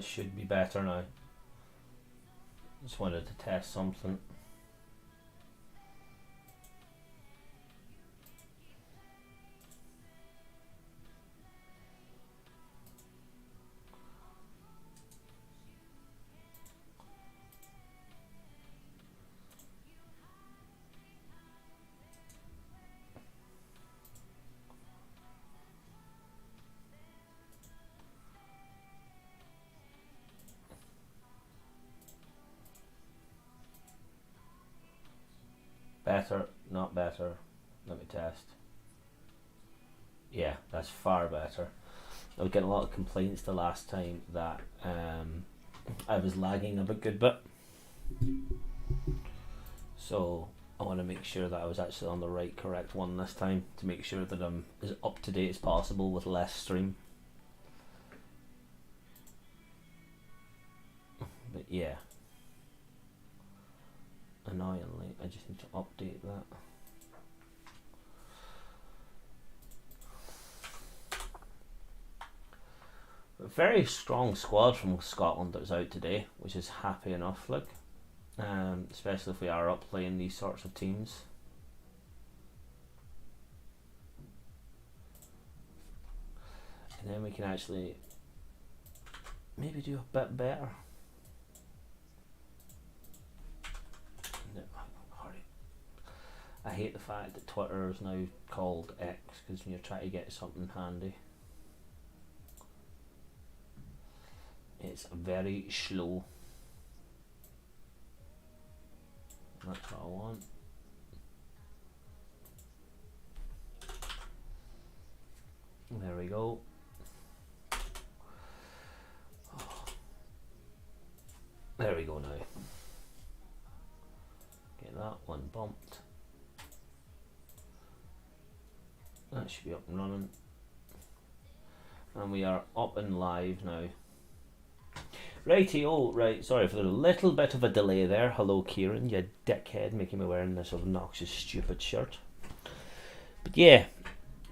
That should be better now. Just wanted to test something. Better, not better. Let me test. Yeah, that's far better. I was getting a lot of complaints the last time that I was lagging a good bit. So I want to make sure that I was actually on the right correct one this time, to make sure that I'm as up to date as possible with less stream. But yeah, annoyingly I just need to update that. A very strong squad from Scotland that was out today, which is happy enough, like, especially if we are up playing these sorts of teams. And then we can actually maybe do a bit better. No, sorry. I hate the fact that Twitter is now called X, because when you're trying to get something handy, it's very slow. That's what I want. There we go. There we go now. Get that one bumped. That should be up and running. And we are up and live now. Righty-o, right, sorry for the little bit of a delay there. Hello Kieran, you dickhead, making me wearing this obnoxious stupid shirt. But yeah,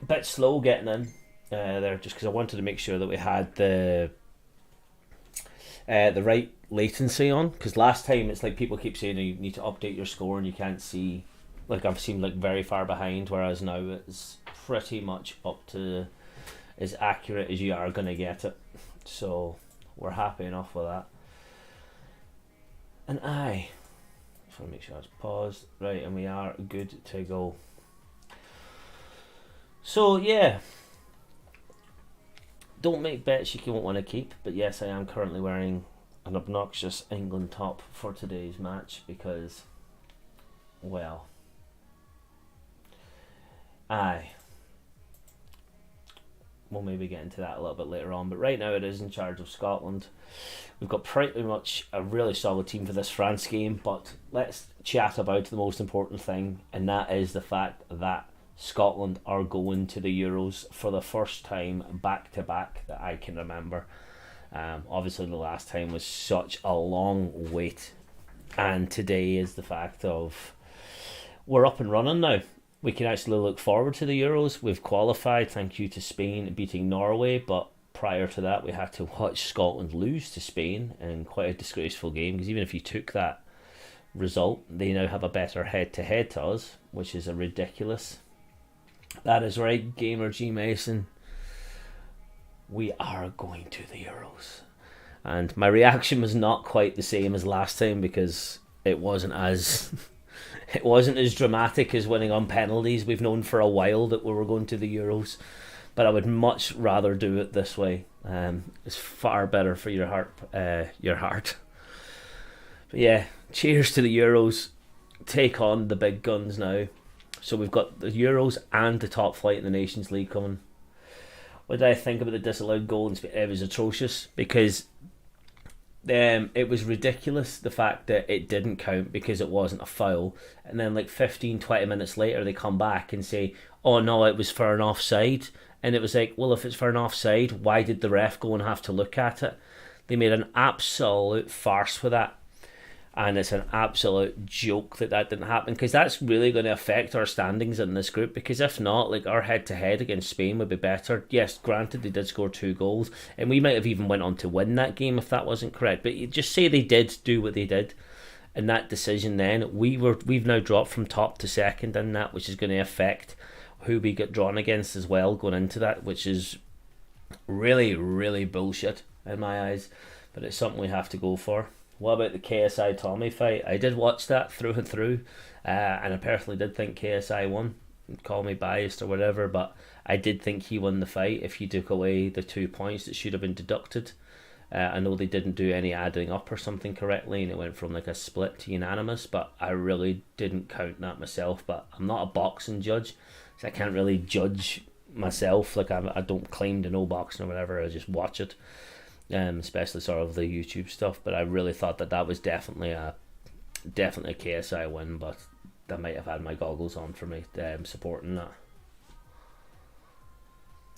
a bit slow getting in there, just because I wanted to make sure that we had the right latency on, because last time it's like people keep saying you need to update your score and you can't see, like I've seen like very far behind, whereas now it's pretty much up to as accurate as you are going to get it. So we're happy enough with that. And I just want to make sure it's paused. Right, and we are good to go. So yeah, don't make bets you won't want to keep, but yes, I am currently wearing an obnoxious England top for today's match because, well, we'll maybe get into that a little bit later on, but right now it is in charge of Scotland. We've got pretty much a really solid team for this France game, but let's chat about the most important thing, and that is the fact that Scotland are going to the Euros for the first time back to back that I can remember. Obviously the last time was such a long wait, and today is the fact of we're up and running now. We can actually look forward to the Euros. We've qualified, thank you to Spain beating Norway, but prior to that we had to watch Scotland lose to Spain in quite a disgraceful game, because even if you took that result, they now have a better head-to-head to us, which is a ridiculous. That is right, Gamer G Mason. We are going to the Euros. And my reaction was not quite the same as last time, because it wasn't as dramatic as winning on penalties. We've known for a while that we were going to the Euros, but I would much rather do it this way. It's far better for your heart. But yeah, cheers to the Euros. Take on the big guns now. So we've got the Euros and the top flight in the Nations League coming. What did I think about the disallowed goal? It was atrocious, because it was ridiculous the fact that it didn't count because it wasn't a foul, and then like 15-20 minutes later they come back and say, oh no, it was for an offside. And it was like, well, if it's for an offside, why did the ref go and have to look at it? They made an absolute farce with that. And it's an absolute joke that didn't happen, because that's really going to affect our standings in this group. Because if not, like, our head-to-head against Spain would be better. Yes, granted, they did score 2 goals, and we might have even went on to win that game if that wasn't correct. But you just say they did do what they did in that decision. Then we've now dropped from top to second in that, which is going to affect who we get drawn against as well going into that, which is really, really bullshit in my eyes. But it's something we have to go for. What about the KSI Tommy fight? I did watch that through and through, and I personally did think KSI won. Call me biased or whatever, but I did think he won the fight if you took away the 2 points that should have been deducted. I know they didn't do any adding up or something correctly, and it went from like a split to unanimous, but I really didn't count that myself. But I'm not a boxing judge, so I can't really judge myself. Like, I don't claim to know boxing or whatever, I just watch it. Especially sort of the YouTube stuff, but I really thought that was definitely a KSI win, but I might have had my goggles on for me supporting that.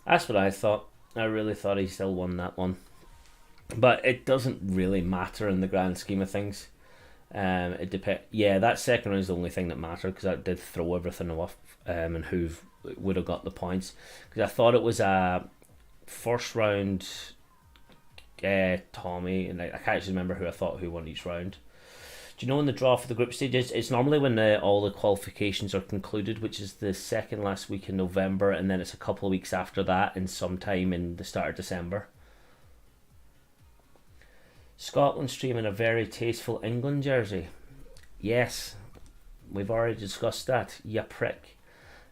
That's what I thought. I really thought he still won that one, but it doesn't really matter in the grand scheme of things. It depends. Yeah, that second round is the only thing that mattered, because that did throw everything off, and who would have got the points. Because I thought it was a first round. Tommy, and I can't actually remember who won each round. Do you know in the draw for the group stages, it's normally when all the qualifications are concluded, which is the second last week in November, and then it's a couple of weeks after that, and sometime in the start of December. Scotland streaming a very tasteful England jersey. Yes, we've already discussed that. You prick.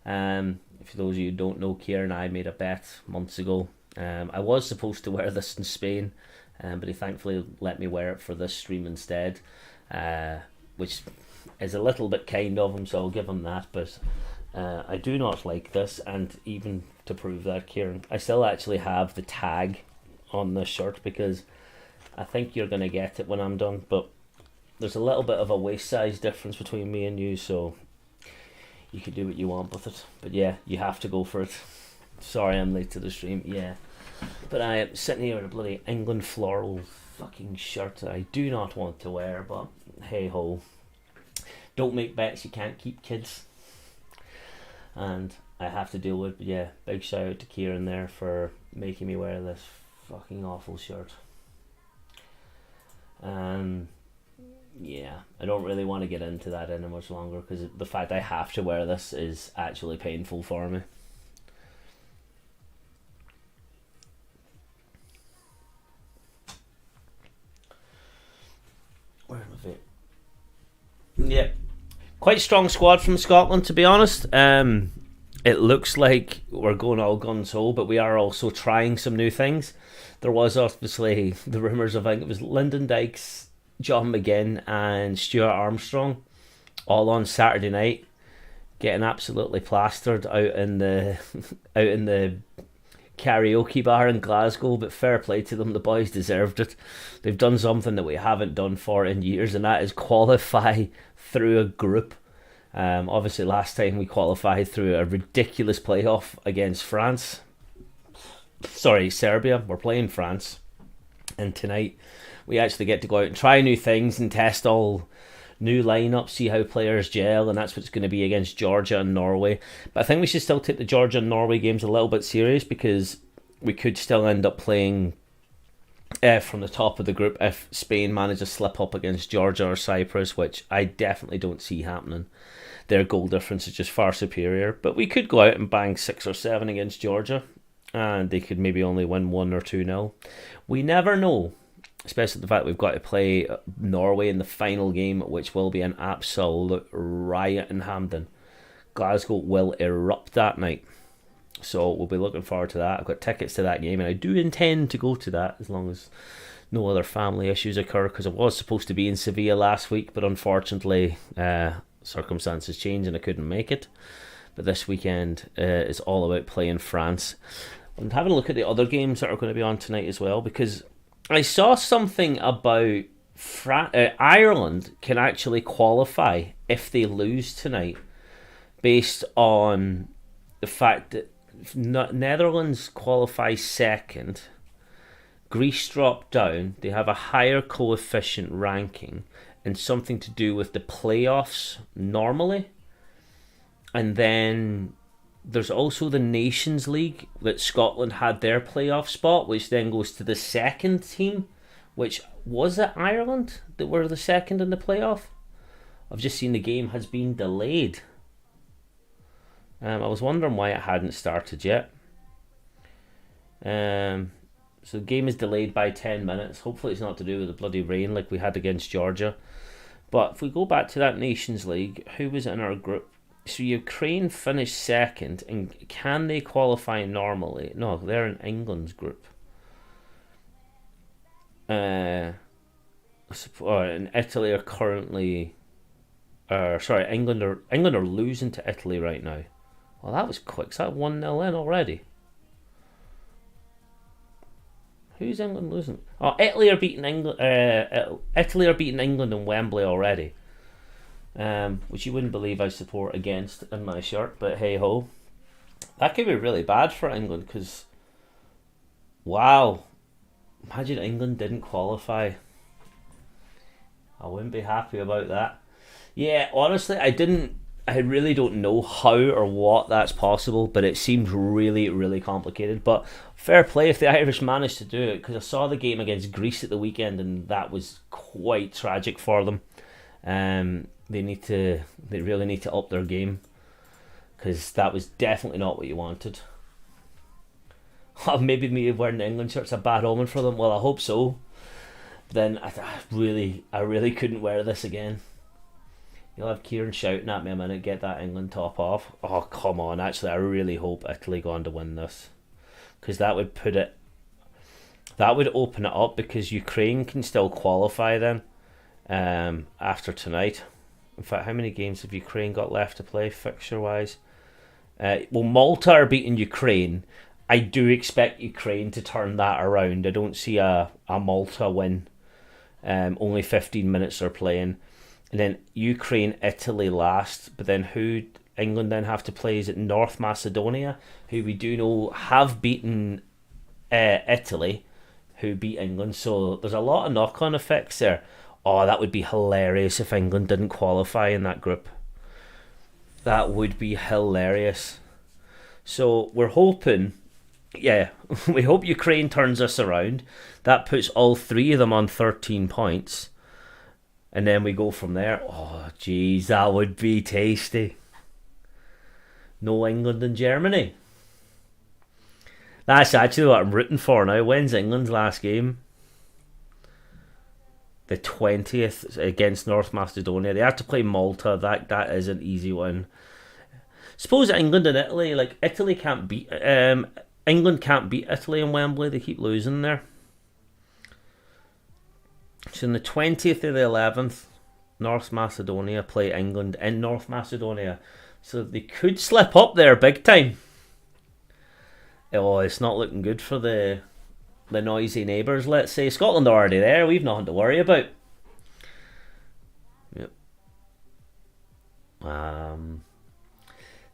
For those of you who don't know, Kieran and I made a bet months ago. I was supposed to wear this in Spain, but he thankfully let me wear it for this stream instead, which is a little bit kind of him, so I'll give him that. But I do not like this, and even to prove that, Kieran, I still actually have the tag on this shirt, because I think you're going to get it when I'm done, but there's a little bit of a waist size difference between me and you, so you can do what you want with it. But yeah, you have to go for it. Sorry I'm late to the stream, yeah. But I am sitting here with a bloody England floral fucking shirt that I do not want to wear, but hey ho. Don't make bets you can't keep, kids. And I have to deal with, but yeah, big shout out to Kieran there for making me wear this fucking awful shirt. Yeah, I don't really want to get into that any much longer, because the fact I have to wear this is actually painful for me. Where's my vape? Yeah, quite strong squad from Scotland, to be honest. It looks like we're going all guns ho, but we are also trying some new things. There was obviously the rumours of, I think it was Lyndon Dykes, John McGinn and Stuart Armstrong all on Saturday night getting absolutely plastered out in the karaoke bar in Glasgow, but fair play to them, the boys deserved it. They've done something that we haven't done for in years, and that is qualify through a group. Obviously last time we qualified through a ridiculous playoff against Serbia. We're playing France, and tonight we actually get to go out and try new things and test all new lineups, see how players gel, and that's what's going to be against Georgia and Norway. But I think we should still take the Georgia and Norway games a little bit serious, because we could still end up playing from the top of the group if Spain manage to slip up against Georgia or Cyprus, which I definitely don't see happening. Their goal difference is just far superior, but we could go out and bang 6 or 7 against Georgia, and they could maybe only win 1 or 2-0. We never know. Especially the fact we've got to play Norway in the final game, which will be an absolute riot in Hampden. Glasgow will erupt that night. So we'll be looking forward to that. I've got tickets to that game, and I do intend to go to that as long as no other family issues occur, because I was supposed to be in Sevilla last week, but unfortunately circumstances changed and I couldn't make it. But this weekend is all about playing France. I'm having a look at the other games that are going to be on tonight as well, because I saw something about Ireland can actually qualify if they lose tonight, based on the fact that Netherlands qualify second, Greece drop down, they have a higher coefficient ranking, and something to do with the playoffs normally. And then there's also the Nations League that Scotland had their playoff spot, which then goes to the second team, which was it Ireland that were the second in the playoff? I've just seen the game has been delayed. I was wondering why it hadn't started yet. So the game is delayed by 10 minutes. Hopefully it's not to do with the bloody rain like we had against Georgia. But if we go back to that Nations League, who was in our group? So Ukraine finished second, and can they qualify normally? No, they're in England's group. And Italy are currently... England are losing to Italy right now. Well, that was quick. Is that 1-0 in already? Who's England losing? Oh, Italy are beating England. Italy are beating England in Wembley already. Which you wouldn't believe I support against in my shirt, but hey ho. That could be really bad for England because, wow, imagine England didn't qualify. I wouldn't be happy about that. Yeah, honestly, I really don't know how or what that's possible, but it seems really, really complicated. But fair play if the Irish managed to do it, because I saw the game against Greece at the weekend, and that was quite tragic for them. They really need to up their game, because that was definitely not what you wanted. Maybe me wearing the England shirt's a bad omen for them. Well, I hope so. But then I really couldn't wear this again. You'll have Kieran shouting at me a minute, get that England top off. Oh, come on. Actually, I really hope Italy go on to win this. Because that would open it up, because Ukraine can still qualify then after tonight. In fact, how many games have Ukraine got left to play, fixture-wise? Well, Malta are beating Ukraine. I do expect Ukraine to turn that around. I don't see a Malta win. Only 15 minutes are playing. And then Ukraine, Italy last. But then who England then have to play? Is it North Macedonia, who we do know have beaten Italy, who beat England. So there's a lot of knock-on effects there. Oh, that would be hilarious if England didn't qualify in that group. That would be hilarious. So we're hoping, we hope Ukraine turns us around. That puts all three of them on 13 points. And then we go from there. Oh, jeez, that would be tasty. No England and Germany. That's actually what I'm rooting for now. When's England's last game? The 20th against North Macedonia. They have to play Malta. That is an easy one. Suppose England and Italy, like Italy can't beat England can't beat Italy in Wembley. They keep losing there. So on the 20th or the 11th, North Macedonia play England in North Macedonia. So they could slip up there big time. Oh, it's not looking good for the noisy neighbours, let's say. Scotland are already there. We've nothing to worry about. Yep.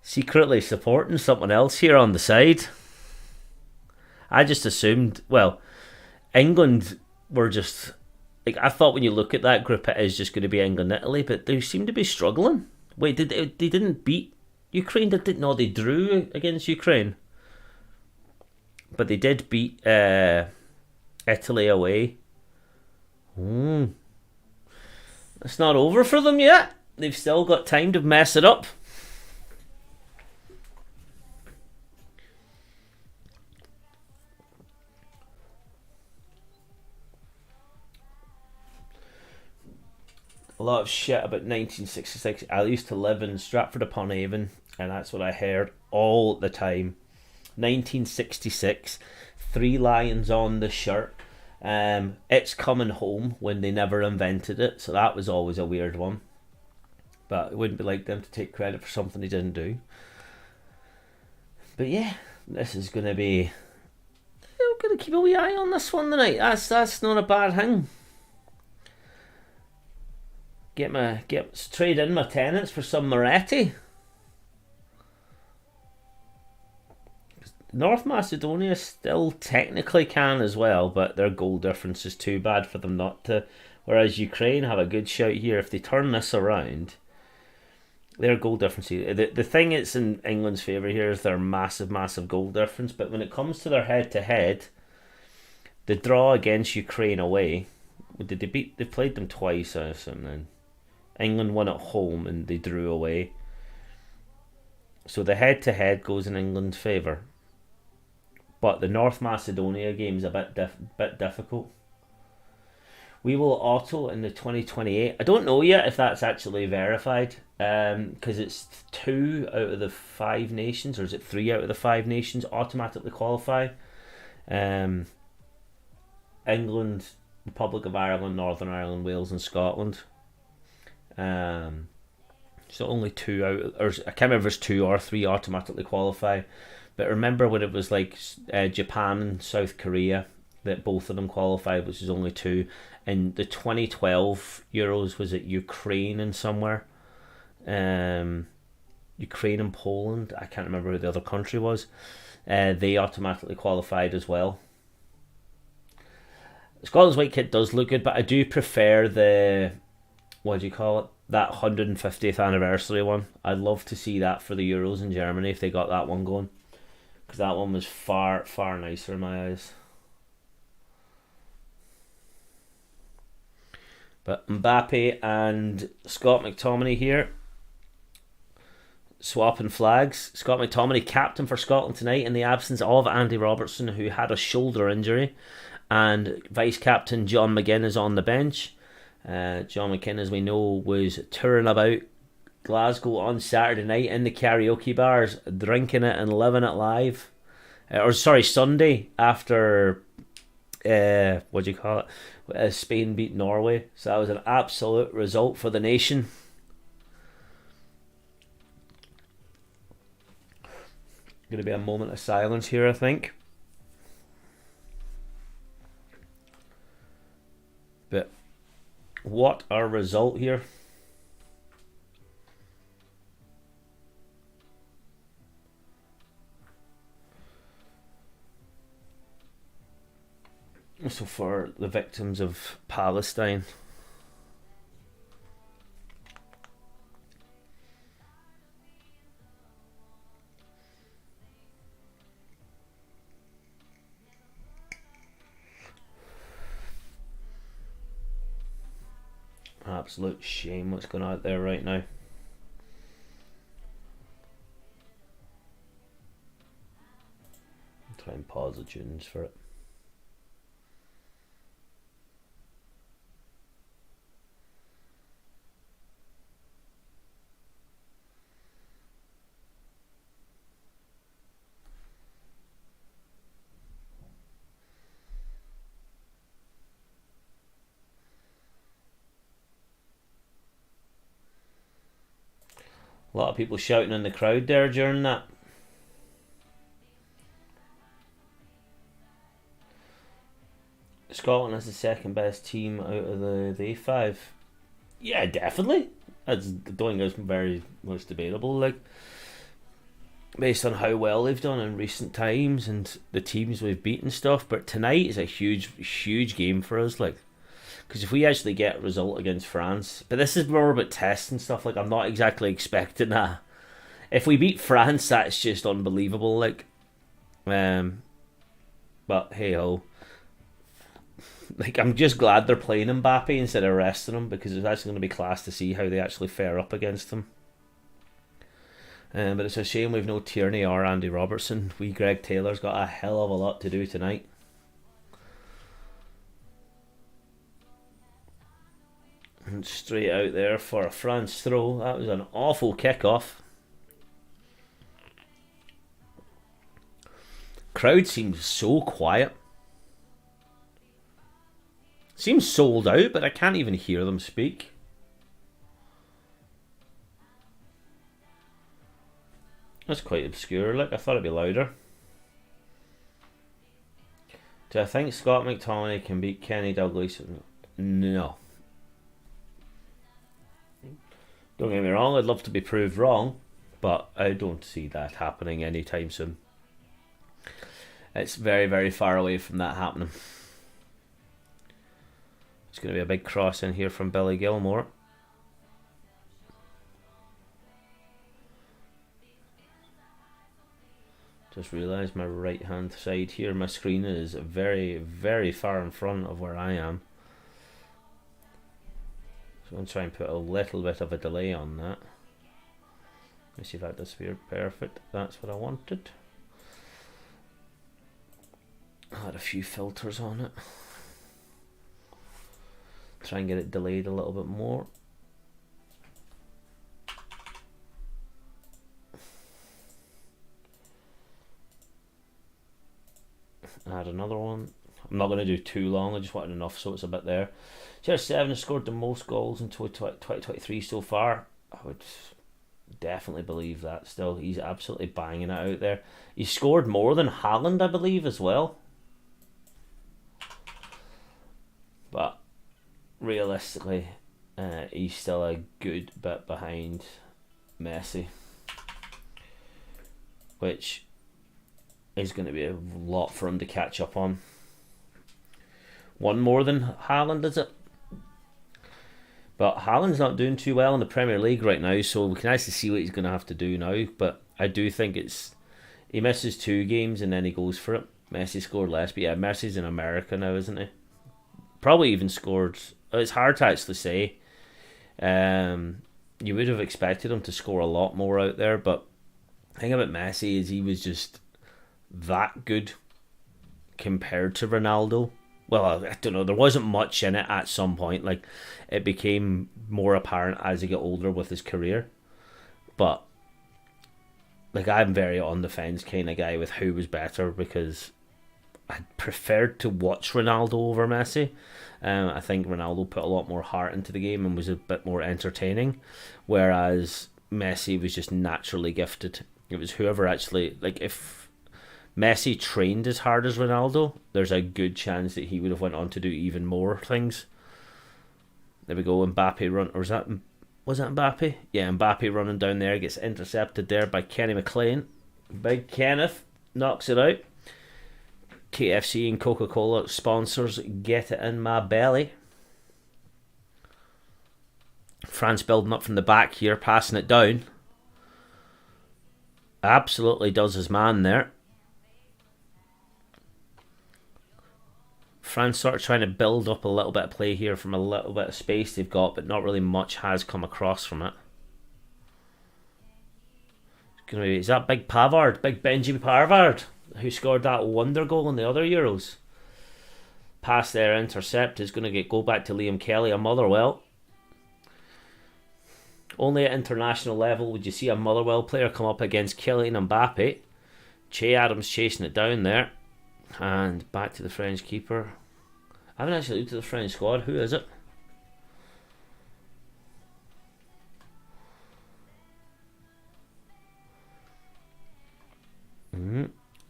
Secretly supporting something else here on the side. I just assumed, well, England were just... Like, I thought when you look at that group, it is just going to be England and Italy, but they seem to be struggling. Wait, they didn't beat Ukraine? No, they drew against Ukraine. But they did beat Italy away. It's not over for them yet. They've still got time to mess it up. A lot of shit about 1966. I used to live in Stratford-upon-Avon, and that's what I heard all the time. 1966, 3 lions on the shirt. It's coming home, when they never invented it, so that was always a weird one. But it wouldn't be like them to take credit for something they didn't do. But yeah, this is going to be... I'm going to keep a wee eye on this one tonight. That's not a bad thing. Trade in my tenants for some Moretti. North Macedonia still technically can as well, but their goal difference is too bad for them not to Whereas Ukraine have a good shout here. If they turn this around, their goal difference. The thing that's in England's favour here is their massive goal difference. But when it comes to their head-to-head, the draw against Ukraine away, did they beat? They played them twice, I assume. Then England won at home and they drew away. So the head-to-head goes in England's favour. But the North Macedonia game is a bit difficult. We will auto in the 2028. I don't know yet if that's actually verified, because it's 2 out of the 5 nations, or is it 3 out of the 5 nations automatically qualify. England, Republic of Ireland, Northern Ireland, Wales, and Scotland. So only 2 out, or I can't remember if it's 2 or 3 automatically qualify. But remember when it was like Japan and South Korea that both of them qualified, which is only 2. In the 2012 Euros, was it Ukraine and somewhere? Ukraine and Poland. I can't remember who the other country was. They automatically qualified as well. Scotland's white kit does look good, but I do prefer the, what do you call it? That 150th anniversary one. I'd love to see that for the Euros in Germany if they got that one going, because that one was far nicer in my eyes. But Mbappe and Scott McTominay here, swapping flags. Scott McTominay, captain for Scotland tonight in the absence of Andy Robertson, who had a shoulder injury, and vice-captain John McGinn is on the bench. John McGinn, as we know, was touring about Glasgow on Saturday night in the karaoke bars, drinking it and living it live. Sunday after, what do you call it? Spain beat Norway. So that was an absolute result for the nation. Going to be a moment of silence here, I think. But what a result here. So for the victims of Palestine. Absolute shame what's going on out there right now. I'll try and pause the tunes for it. A lot of people shouting in the crowd there during that. Scotland is the second best team out of the A5. Yeah, definitely. I don't think it's very much debatable. Like, based on how well they've done in recent times and the teams we've beaten stuff. But tonight is a huge game for us. Like, because if we actually get a result against France, but this is more about tests and stuff, like I'm not exactly expecting that. If we beat France, that's just unbelievable. Like, but hey ho. Like, I'm just glad they're playing Mbappe instead of resting him, because it's actually going to be class to see how they actually fare up against him. But it's a shame we've no Tierney or Andy Robertson. Greg Taylor's got a hell of a lot to do tonight. And straight out there for a France throw. That was an awful kick-off. Crowd seems so quiet. Seems sold out, but I can't even hear them speak. That's quite obscure. Like, I thought it'd be louder. Do I think Scott McTominay can beat Kenny Dalglish? No. Don't get me wrong, I'd love to be proved wrong, but I don't see that happening anytime soon. It's very, very far away from that happening. It's going to be a big cross in here from Billy Gilmour. Just realised my right hand side here, my screen is very, very far in front of where I am. So I'm going to try and put a little bit of a delay on that. Let's see if that does appear perfect. That's what I wanted. I had a few filters on it. Try and get it delayed a little bit more. Add another one. I'm not going to do too long, I just wanted enough so it's a bit there. CR7 has scored the most goals in 2023 so far. I would definitely believe that still. He's absolutely banging it out there. He scored more than Haaland, I believe, as well. But realistically, he's still a good bit behind Messi, which is going to be a lot for him to catch up on. One more than Haaland, is it? But Haaland's not doing too well in the Premier League right now, so we can actually see what he's going to have to do now. But I do think he misses 2 games and then he goes for it. Messi scored less, but yeah, Messi's in America now, isn't he? Probably even scored. It's hard to actually say. You would have expected him to score a lot more out there, but the thing about Messi is he was just that good compared to Ronaldo. Well, I don't know, there wasn't much in it at some point. Like, it became more apparent as he got older with his career. But like, I'm very on the fence kind of guy with who was better, because I preferred to watch Ronaldo over Messi. I think Ronaldo put a lot more heart into the game and was a bit more entertaining, whereas Messi was just naturally gifted. It was whoever actually, like, if Messi trained as hard as Ronaldo, there's a good chance that he would have went on to do even more things. There we go, Mbappe run, or was that Mbappe? Yeah, Mbappe running down there, gets intercepted there by Kenny McLean. Big Kenneth knocks it out. KFC and Coca-Cola sponsors, get it in my belly. France building up from the back here, passing it down. Absolutely does his man there. France sort of trying to build up a little bit of play here from a little bit of space they've got, but not really much has come across from it. It's gonna be, is that Big Pavard, Big Benji Pavard, who scored that wonder goal in the other Euros? Pass there, intercept, is going to go back to Liam Kelly, a Motherwell. Only at international level would you see a Motherwell player come up against Kylian Mbappe. Che Adams chasing it down there. And back to the French keeper. I haven't actually looked at the French squad. Who is it?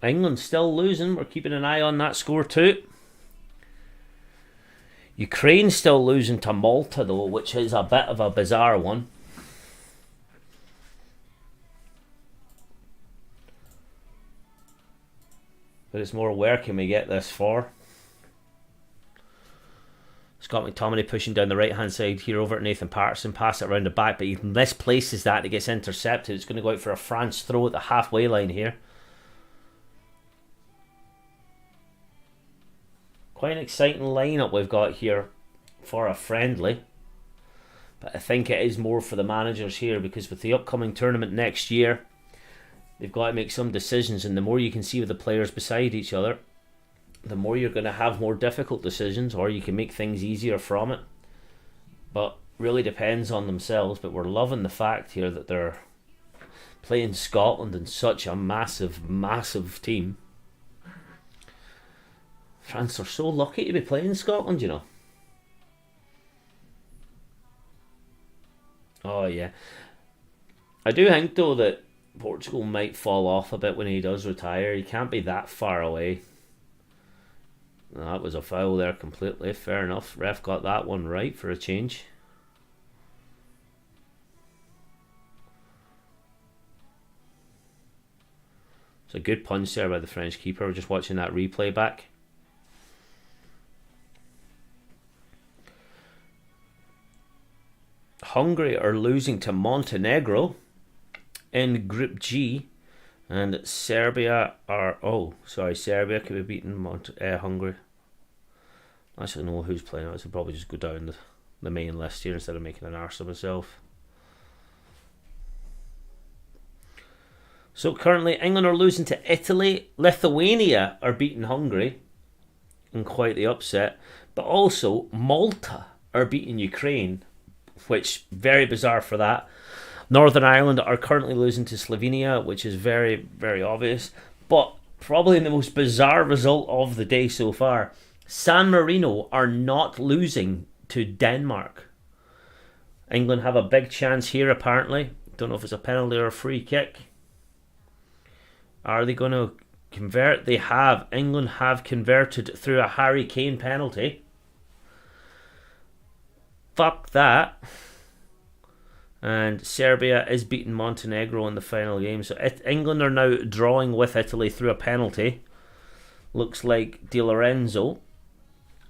England still losing. We're keeping an eye on that score too. Ukraine still losing to Malta though, which is a bit of a bizarre one. But it's more, where can we get this for? Scott McTominay pushing down the right hand side here over at Nathan Patterson, pass it around the back, but he misplaces that, it gets intercepted. It's going to go out for a France throw at the halfway line here. Quite an exciting lineup we've got here for a friendly. But I think it is more for the managers here, because with the upcoming tournament next year, they've got to make some decisions, and the more you can see with the players beside each other, the more you're going to have more difficult decisions, or you can make things easier from it. But really depends on themselves. But we're loving the fact here that they're playing Scotland in such a massive, massive team. France are so lucky to be playing Scotland, you know. Oh yeah. I do think though that Portugal might fall off a bit when he does retire. He can't be that far away. That was a foul there completely. Fair enough. Ref got that one right for a change. It's a good punch there by the French keeper. We're just watching that replay back. Hungary are losing to Montenegro in Group G. And Serbia are... Oh, sorry. Serbia could be beating Hungary. I actually know who's playing. I should probably just go down the main list here instead of making an arse of myself. So currently England are losing to Italy. Lithuania are beating Hungary in quite the upset. But also Malta are beating Ukraine, which very bizarre for that. Northern Ireland are currently losing to Slovenia, which is very, very obvious. But probably the most bizarre result of the day so far. San Marino are not losing to Denmark. England have a big chance here apparently. Don't know if it's a penalty or a free kick. Are they going to convert? They have. England have converted through a Harry Kane penalty. Fuck that. And Serbia is beating Montenegro in the final game. So England are now drawing with Italy through a penalty. Looks like Di Lorenzo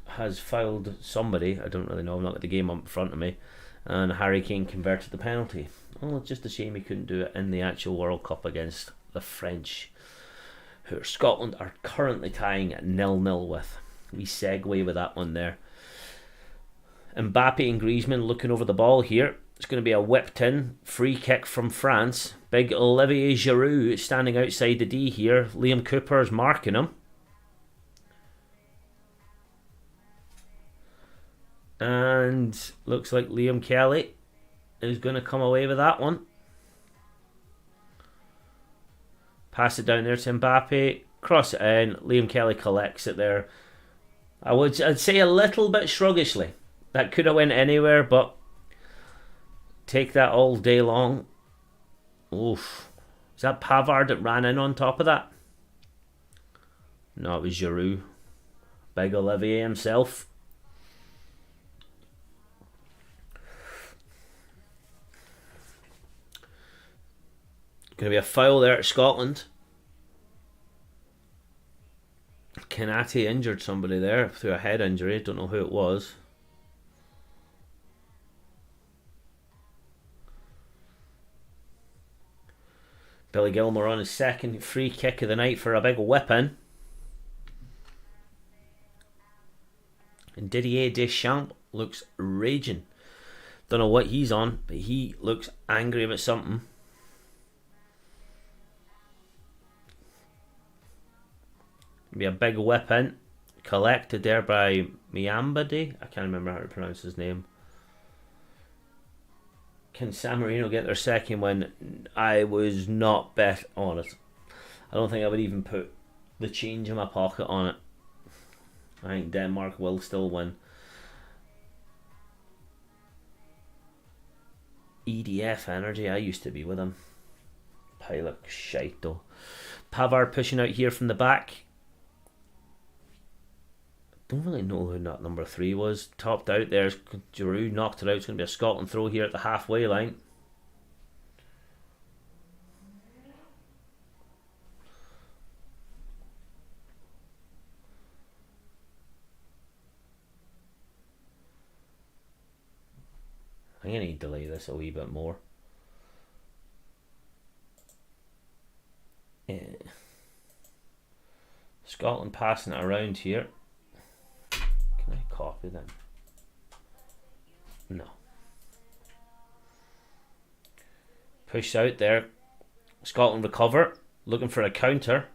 has fouled somebody. I don't really know. I've not got the game up in front of me. And Harry Kane converted the penalty. Oh, it's just a shame he couldn't do it in the actual World Cup against the French, who Scotland are currently tying at 0-0 with. We segue with that one there. Mbappe and Griezmann looking over the ball here. It's going to be a whipped in free kick from France. Big Olivier Giroud standing outside the D here. Liam Cooper is marking him. And looks like Liam Kelly is going to come away with that one. Pass it down there to Mbappe. Cross it in. Liam Kelly collects it there. I'd say a little bit sluggishly. That could have went anywhere, but take that all day long. Oof. Is that Pavard that ran in on top of that? No, it was Giroud. Big Olivier himself. Going to be a foul there at Scotland. Kanate injured somebody there through a head injury. Don't know who it was. Billy Gilmour on his second free kick of the night for a big whipping. And Didier Deschamps looks raging. Don't know what he's on, but he looks angry about something. Be a big whipping. Collected there by Miambadi. I can't remember how to pronounce his name. Can San Marino get their second win? I was not bet on it. I don't think I would even put the change in my pocket on it. I think Denmark will still win. EDF Energy, I used to be with them. Pile of shite though. Pavard pushing out here from the back. Don't really know who that number 3 was. Topped out there. Giroud knocked it out. It's going to be a Scotland throw here at the halfway line. I'm going to need to delay this a wee bit more. Scotland passing it around here. Can I copy them? No. Push out there. Scotland recover. Looking for a counter.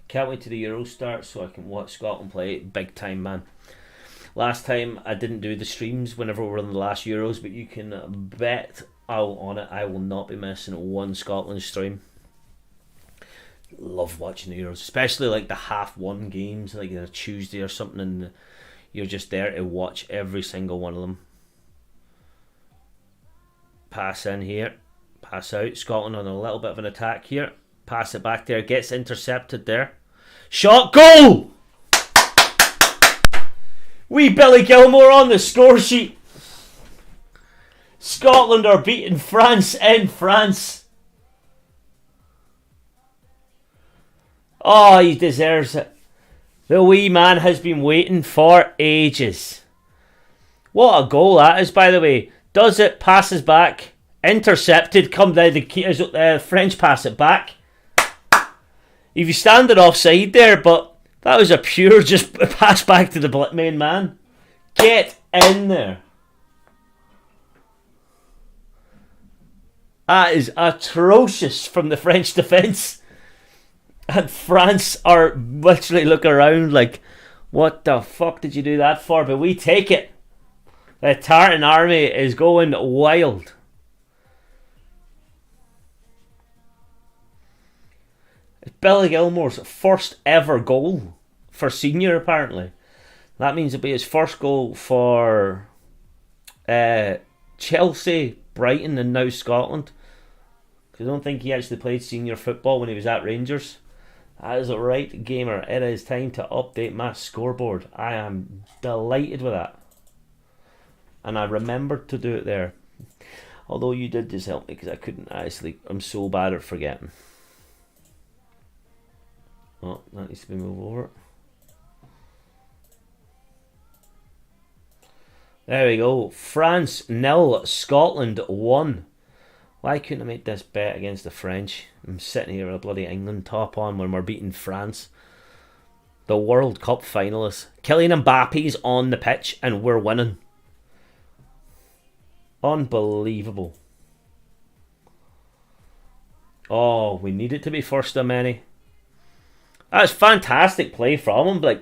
Can't wait till the Euro starts so I can watch Scotland play. Big time, man. Last time I didn't do the streams whenever we were in the last Euros, but you can bet on it. I will not be missing one Scotland stream. Love watching the Euros, especially like the half-1 games, like a Tuesday or something, and you're just there to watch every single one of them. Pass in here, pass out. Scotland on a little bit of an attack here. Pass it back there, gets intercepted there. Shot, goal! Wee Billy Gilmour on the score sheet. Scotland are beating France in France. Oh, he deserves it. The wee man has been waiting for ages. What a goal that is, by the way. Does it, passes back, intercepted, come down the French pass it back. If you stand it offside there, but that was a pure just pass back to the main man. Get in there. That is atrocious from the French defence. And France are literally looking around like, what the fuck did you do that for? But we take it. The Tartan army is going wild. It's Billy Gilmour's first ever goal for senior, apparently. That means it'll be his first goal for Chelsea, Brighton and now Scotland. Because I don't think he actually played senior football when he was at Rangers. That is right, gamer. It is time to update my scoreboard. I am delighted with that. And I remembered to do it there. Although you did just help me because I couldn't actually. I'm so bad at forgetting. Oh, that needs to be moved over. There we go. France 0, Scotland 1. Why couldn't I make this bet against the French? I'm sitting here with a bloody England top on when we're beating France. The World Cup finalists. Kylian Mbappe's on the pitch and we're winning. Unbelievable. Oh, we need it to be first of many. That's fantastic play from him. Like,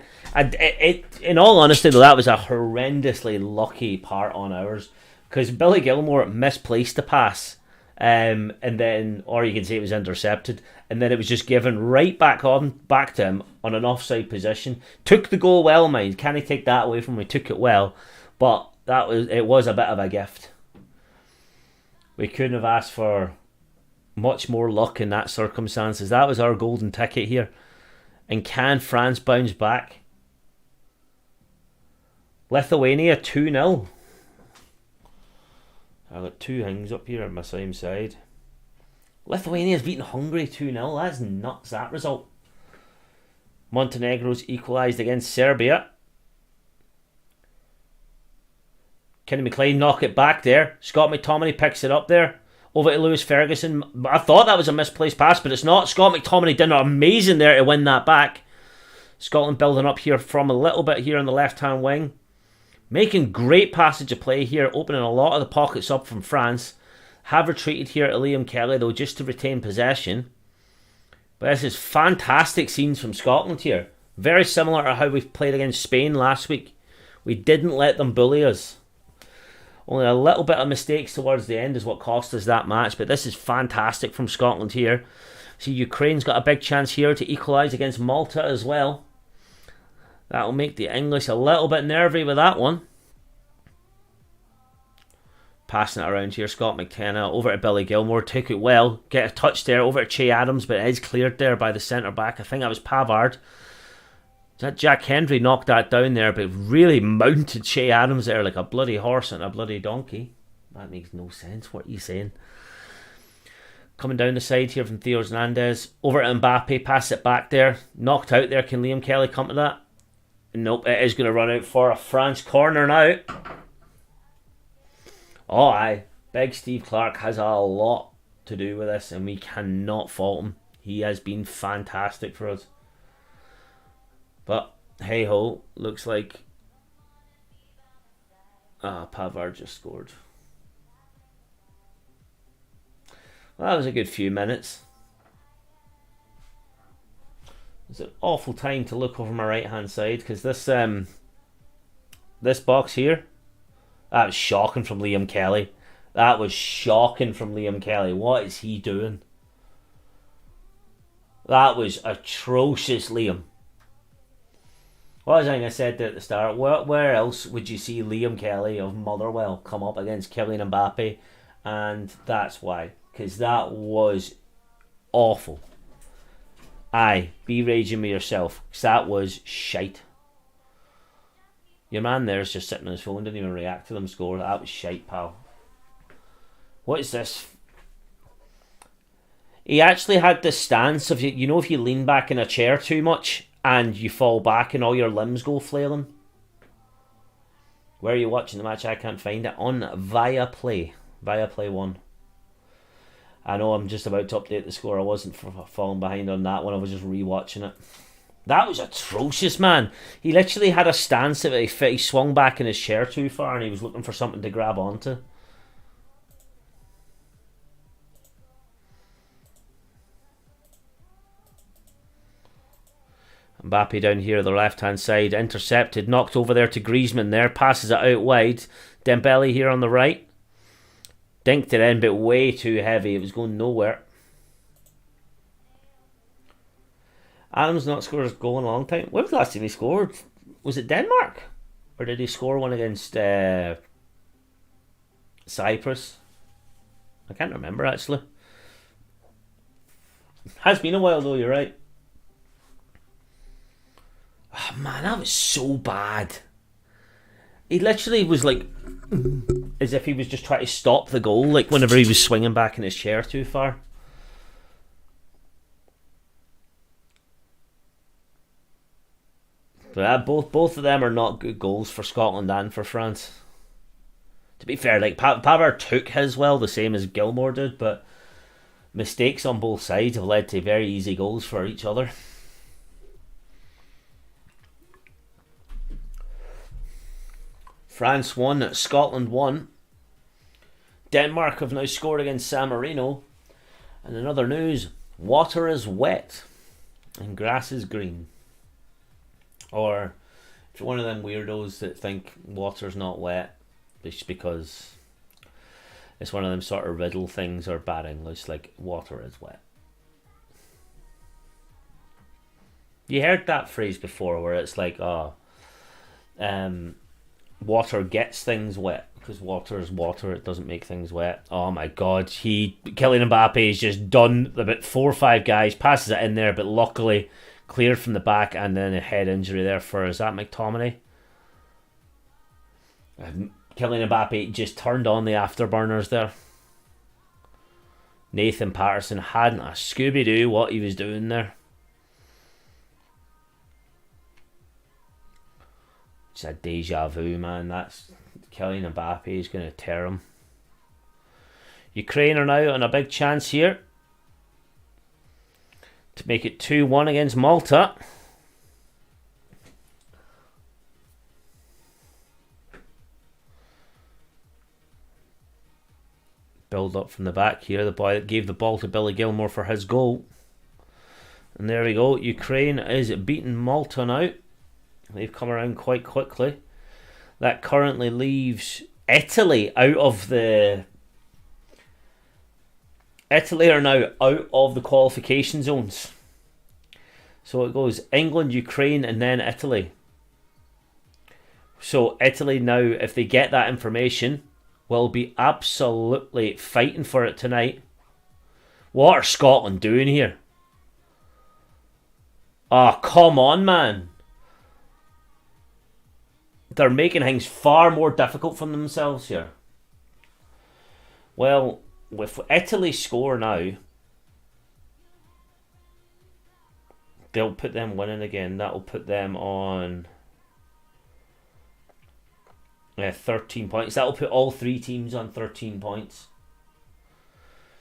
in all honesty, though, that was a horrendously lucky part on ours because Billy Gilmour misplaced the pass, and then, or you can say it was intercepted, and then it was just given right back to him on an offside position. Took the goal well, mind. Can he take that away from me? Took it well, but it was a bit of a gift. We couldn't have asked for much more luck in that circumstances. That was our golden ticket here. And can France bounce back? Lithuania 2-0. I've got two things up here on my same side. Lithuania's beaten Hungary 2-0. That's nuts, that result. Montenegro's equalised against Serbia. Kenny McLean knock it back there. Scott McTominay picks it up there. Over to Lewis Ferguson. I thought that was a misplaced pass, but it's not. Scott McTominay did amazing there to win that back. Scotland building up here from a little bit here on the left-hand wing. Making great passage of play here, opening a lot of the pockets up from France. Have retreated here to Liam Kelly, though, just to retain possession. But this is fantastic scenes from Scotland here. Very similar to how we played against Spain last week. We didn't let them bully us. Only a little bit of mistakes towards the end is what cost us that match. But this is fantastic from Scotland here. See, Ukraine's got a big chance here to equalise against Malta as well. That'll make the English a little bit nervy with that one. Passing it around here, Scott McKenna over to Billy Gilmour. Took it well. Get a touch there over to Che Adams, but it is cleared there by the centre back. I think that was Pavard. That Jack Hendry knocked that down there, but really mounted Che Adams there like a bloody horse and a bloody donkey. That makes no sense. What are you saying? Coming down the side here from Theo Hernandez. Over to Mbappe. Pass it back there. Knocked out there. Can Liam Kelly come to that? Nope. It is going to run out for a France corner now. Oh, aye. Big Steve Clark has a lot to do with this, and we cannot fault him. He has been fantastic for us. But hey ho, looks like Pavard just scored. Well, that was a good few minutes. It's an awful time to look over my right hand side because this box here, that was shocking from Liam Kelly. That was shocking from Liam Kelly. What is he doing? That was atrocious, Liam. What was I said there at the start? Where else would you see Liam Kelly of Motherwell come up against Kylian Mbappe? And that's why. Because that was awful. Aye, be raging with yourself. Because that was shite. Your man there's just sitting on his phone, didn't even react to them score. That was shite, pal. What is this? He actually had this stance of, you know, if you lean back in a chair too much and you fall back and all your limbs go flailing. Where are you watching the match? I can't find it. On Viaplay. Viaplay 1. I know I'm just about to update the score. I wasn't falling behind on that one. I was just rewatching it. That was atrocious, man. He literally had a stance that he swung back in his chair too far and he was looking for something to grab onto. Mbappe down here, the left-hand side, intercepted, knocked over there to Griezmann there, passes it out wide. Dembele here on the right. Dinked it in, but way too heavy. It was going nowhere. Adams not scored a goal in a long time. When was the last time he scored? Was it Denmark? Or did he score one against Cyprus? I can't remember, actually. Has been a while, though, you're right. Oh, man, that was so bad. He literally was like, as if he was just trying to stop the goal, like whenever he was swinging back in his chair too far. But both of them are not good goals for Scotland and for France. To be fair, like Pavard took his well, the same as Gilmour did, but mistakes on both sides have led to very easy goals for each other. France won, Scotland won. Denmark have now scored against San Marino. And in other news, water is wet and grass is green. Or if you're one of them weirdos that think water's not wet, it's because it's one of them sort of riddle things or bad English, like water is wet. You heard that phrase before where it's like, water gets things wet because water is water, it doesn't make things wet. Oh my god, Kylian Mbappe has just done about 4 or 5 guys, passes it in there, but luckily cleared from the back, and then a head injury there for, is that McTominay? Kylian Mbappe just turned on the afterburners there. Nathan Patterson hadn't a Scooby-Doo what he was doing there. It's a deja vu, man. That's Kylian Mbappe is going to tear him. Ukraine are now on a big chance here to make it 2-1 against Malta. Build up from the back here. The boy that gave the ball to Billy Gilmour for his goal. And there we go. Ukraine is beating Malta now. They've come around quite quickly. That currently leaves Italy out of the... Italy are now out of the qualification zones. So it goes England, Ukraine, and then Italy. So Italy now, if they get that information, will be absolutely fighting for it tonight. What are Scotland doing here? Oh, come on, man. They're making things far more difficult for themselves here. Well, with Italy score now, they'll put them winning again. That'll put them on 13 points. That'll put all 3 teams on 13 points.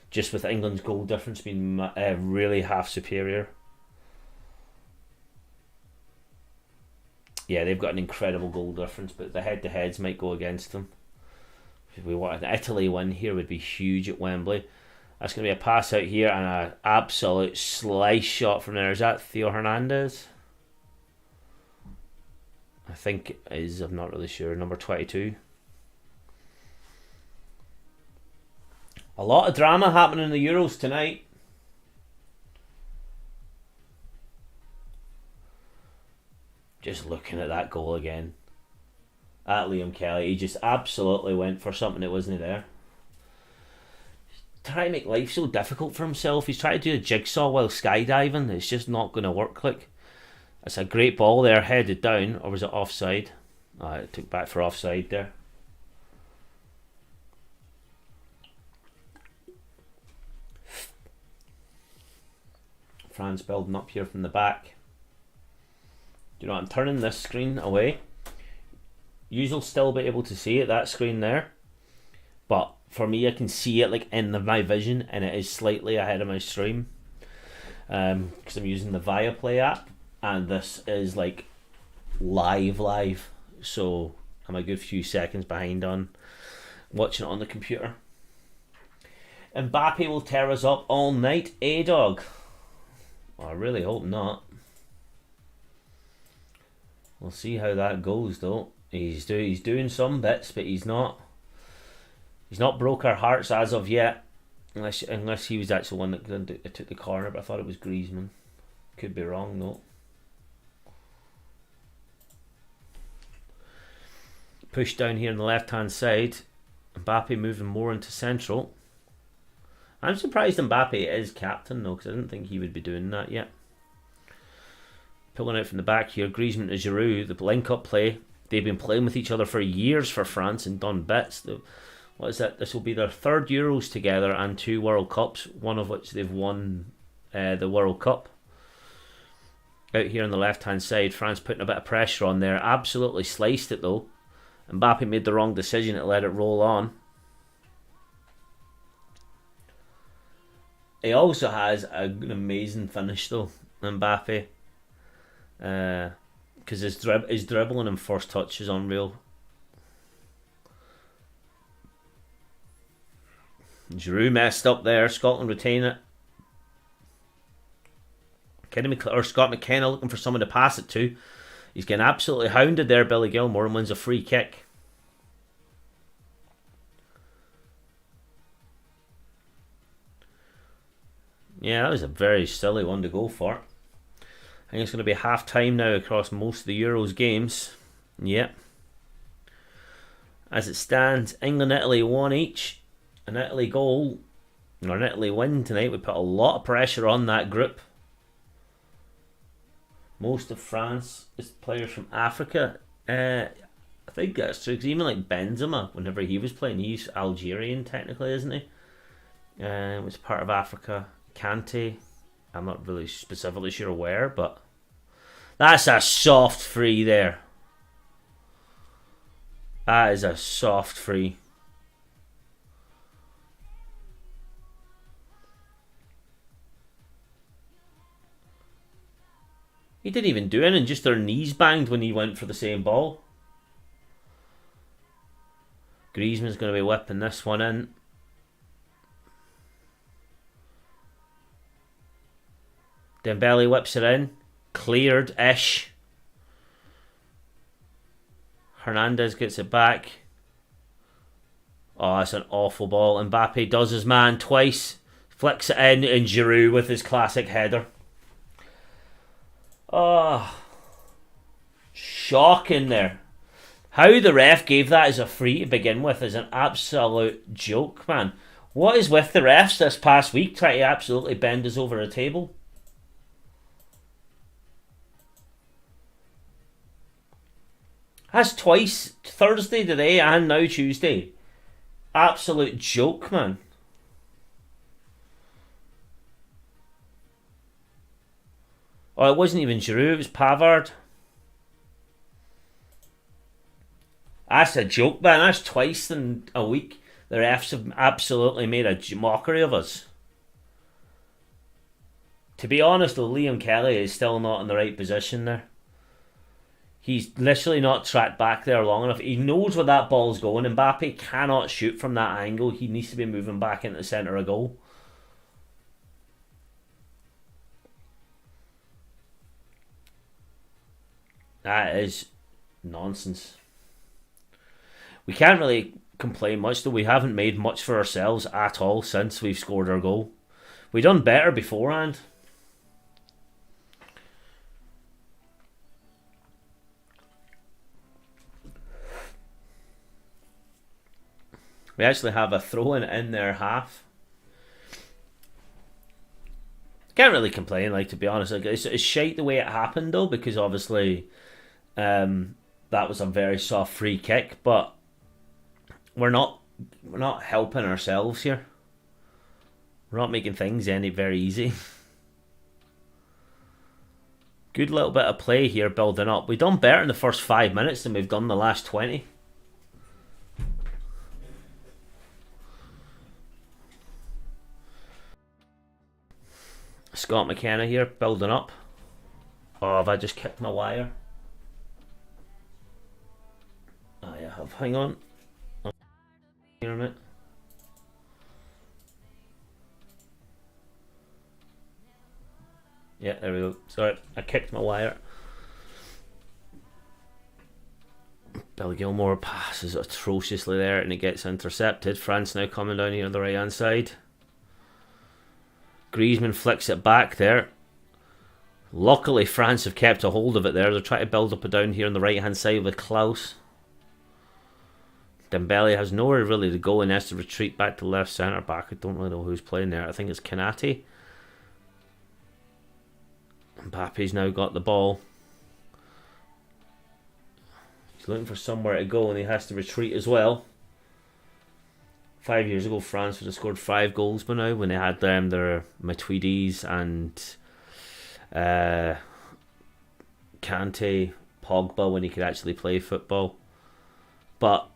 Just with England's goal difference being really half superior. Yeah, they've got an incredible goal difference, but the head-to-heads might go against them. If we want an Italy win here, would be huge at Wembley. That's going to be a pass out here and an absolute slice shot from there. Is that Theo Hernandez? I think it is. I'm not really sure. Number 22. A lot of drama happening in the Euros tonight. Just looking at that goal again. At Liam Kelly, he just absolutely went for something that wasn't there. He's trying to make life so difficult for himself. He's trying to do a jigsaw while skydiving. It's just not going to work. Like, it's a great ball there, headed down, or was it offside? It took back for offside there. France building up here from the back. You know, I'm turning this screen away. You'll still be able to see it, that screen there. But for me, I can see it like in my vision, and it is slightly ahead of my stream. Because I'm using the Viaplay app, and this is like live. So I'm a good few seconds behind on watching it on the computer. Mbappe will tear us up all night, dog? Well, I really hope not. We'll see how that goes, though. He's doing some bits, but he's not broke our hearts as of yet. Unless he was actually one that took the corner, but I thought it was Griezmann. Could be wrong though. Push down here on the left hand side. Mbappe moving more into central. I'm surprised Mbappe is captain though, because I didn't think he would be doing that yet. Pulling out from the back here, Griezmann to Giroud, the link-up play. They've been playing with each other for years for France and done bits. What is that? This will be their third Euros together and 2 World Cups, one of which they've won the World Cup. Out here on the left-hand side, France putting a bit of pressure on there. Absolutely sliced it though. Mbappe made the wrong decision to let it roll on. He also has an amazing finish though, Mbappe. Because his dribbling and first touch is unreal. Giroud messed up there. Scotland retain it. Scott McKenna looking for someone to pass it to. He's getting absolutely hounded there, Billy Gilmour, and wins a free kick. Yeah, that was a very silly one to go for. I think it's going to be half time now across most of the Euros games. Yep. As it stands, England, Italy 1 each. An Italy goal, or an Italy win tonight, would put a lot of pressure on that group. Most of France is players from Africa. I think that's true, because even like Benzema, whenever he was playing, he's Algerian technically, isn't he? Was part of Africa. Kante, I'm not really specifically sure where, but that's a soft free there. That is a soft free. He didn't even do anything, just their knees banged when he went for the same ball. Griezmann's going to be whipping this one in. Dembele whips it in. Cleared-ish. Hernandez gets it back. Oh, that's an awful ball. Mbappe does his man twice. Flicks it in, and Giroud with his classic header. Oh, shocking there. How the ref gave that as a free to begin with is an absolute joke, man. What is with the refs this past week trying to absolutely bend us over a table? That's twice, Thursday today and now Tuesday. Absolute joke, man. Oh, it wasn't even Giroud, it was Pavard. That's a joke, man. That's twice in a week. The refs have absolutely made a mockery of us. To be honest though, Liam Kelly is still not in the right position there. He's literally not tracked back there long enough. He knows where that ball's going. Mbappe cannot shoot from that angle. He needs to be moving back into the centre of goal. That is nonsense. We can't really complain much though. We haven't made much for ourselves at all since we've scored our goal. We done better beforehand. We actually have a throw-in in their half. Can't really complain, like, to be honest. Like, it's shite the way it happened though, because obviously that was a very soft free kick, but we're not helping ourselves here. We're not making things any very easy. Good little bit of play here building up. We've done better in the first 5 minutes than we've done the last 20. Scott McKenna here building up. Oh, have I just kicked my wire? I have. Hang on. Here a minute. Yeah, there we go. Sorry, I kicked my wire. Billy Gilmour passes atrociously there and it gets intercepted. France now coming down here on the right hand side. Griezmann flicks it back there. Luckily France have kept a hold of it there. They're trying to build up and down here on the right hand side with Klaus. Dembele has nowhere really to go and has to retreat back to left centre back. I don't really know who's playing there. I think it's Kanate. Mbappe's now got the ball. He's looking for somewhere to go and he has to retreat as well. 5 years ago France would have scored 5 goals by now when they had their Matuidis and Kante, Pogba when he could actually play football. But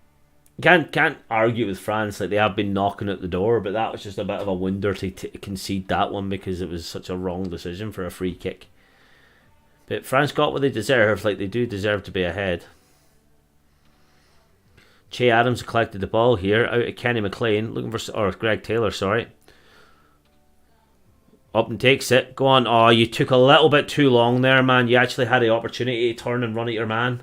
can't argue with France, like they have been knocking at the door, but that was just a bit of a wonder to concede that one because it was such a wrong decision for a free kick. But France got what they deserved, like they do deserve to be ahead. Che Adams collected the ball here out of Kenny McLean, looking for, or Greg Taylor, sorry. Up and takes it. Go on. Oh, you took a little bit too long there, man. You actually had the opportunity to turn and run at your man.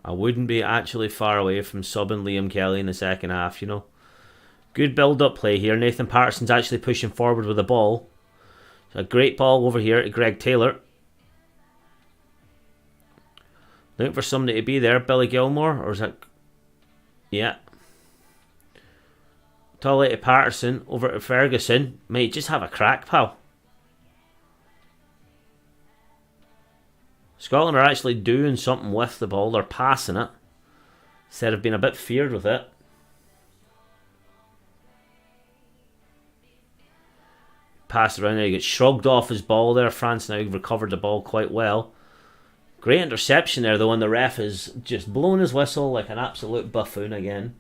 I wouldn't be actually far away from subbing Liam Kelly in the second half, you know. Good build-up play here. Nathan Patterson's actually pushing forward with the ball. A great ball over here to Greg Taylor. Looking for somebody to be there. Billy Gilmour, or is that... Yeah. Tall to Patterson over to Ferguson. Mate, just have a crack, pal. Scotland are actually doing something with the ball. They're passing it instead of being a bit feared with it. Passed around there. He gets shrugged off his ball there. France now recovered the ball quite well. Great interception there though, and the ref is just blowing his whistle like an absolute buffoon again.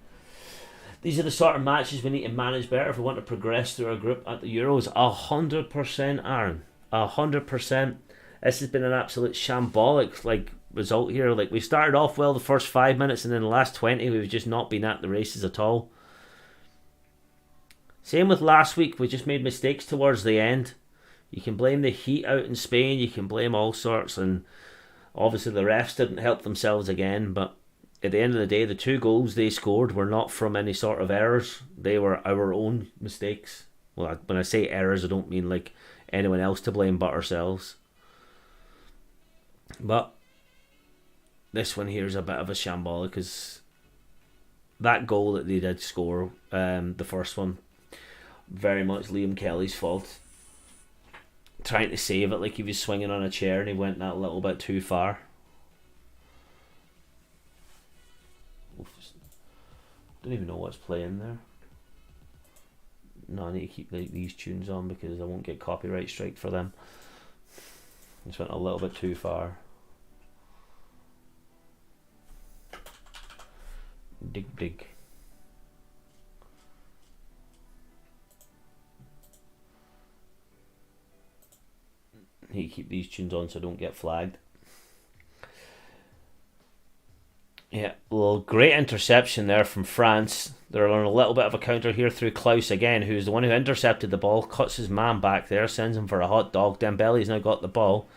These are the sort of matches we need to manage better if we want to progress through our group at the Euros. 100%, Aaron. 100%. This has been an absolute shambolic result here. Like, we started off well the first 5 minutes, and in the last 20 we've just not been at the races at all. Same with last week. We just made mistakes towards the end. You can blame the heat out in Spain. You can blame all sorts, and obviously the refs didn't help themselves again. But at the end of the day, the 2 goals they scored were not from any sort of errors. They were our own mistakes. Well, when I say errors, I don't mean like anyone else to blame but ourselves. But this one here is a bit of a shambolic, because that goal that they did score, the first one, very much Liam Kelly's fault. Trying to save it like he was swinging on a chair and he went that little bit too far. Don't even know what's playing there. No, I need to keep these tunes on because I won't get copyright strike for them. Just went a little bit too far. Dig. Need to keep these tunes on so I don't get flagged. Yeah, well, great interception there from France. They're on a little bit of a counter here through Klaus again, who's the one who intercepted the ball, cuts his man back there, sends him for a hot dog. Dembele's now got the ball.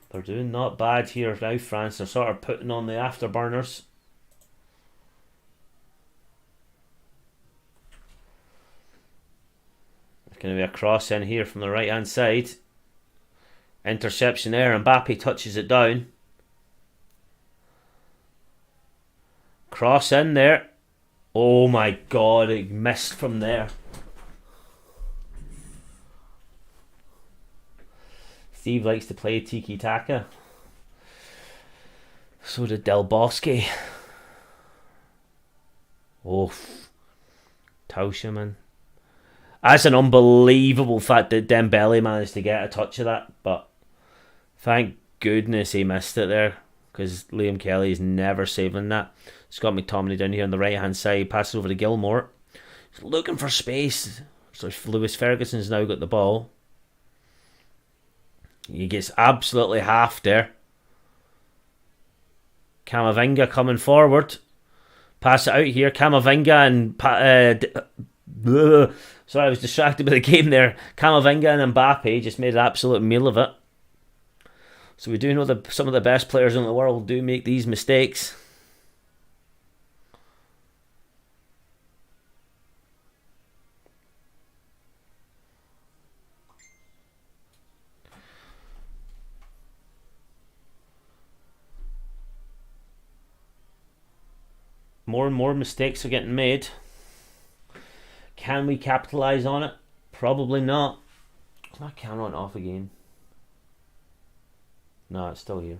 They're doing not bad here now, France. They're sort of putting on the afterburners. There's going to be a cross in here from the right hand side. Interception there. Mbappe touches it down. Cross in there. Oh my god, it missed from there. Steve likes to play tiki-taka. So did Del Bosque. Oh, Tauscher, that's an unbelievable fact that Dembele managed to get a touch of that, but thank goodness he missed it there, because Liam Kelly is never saving that. Scott McTominay down here on the right hand side, passes over to Gilmour. He's looking for space. So Lewis Ferguson's now got the ball. He gets absolutely half there. Camavinga coming forward. Pass it out here. Camavinga and sorry, I was distracted by the game there. Camavinga and Mbappe just made an absolute meal of it. So we do know that some of the best players in the world do make these mistakes. More and more mistakes are getting made. Can we capitalise on it? Probably not. Is my camera on off again? No, it's still here.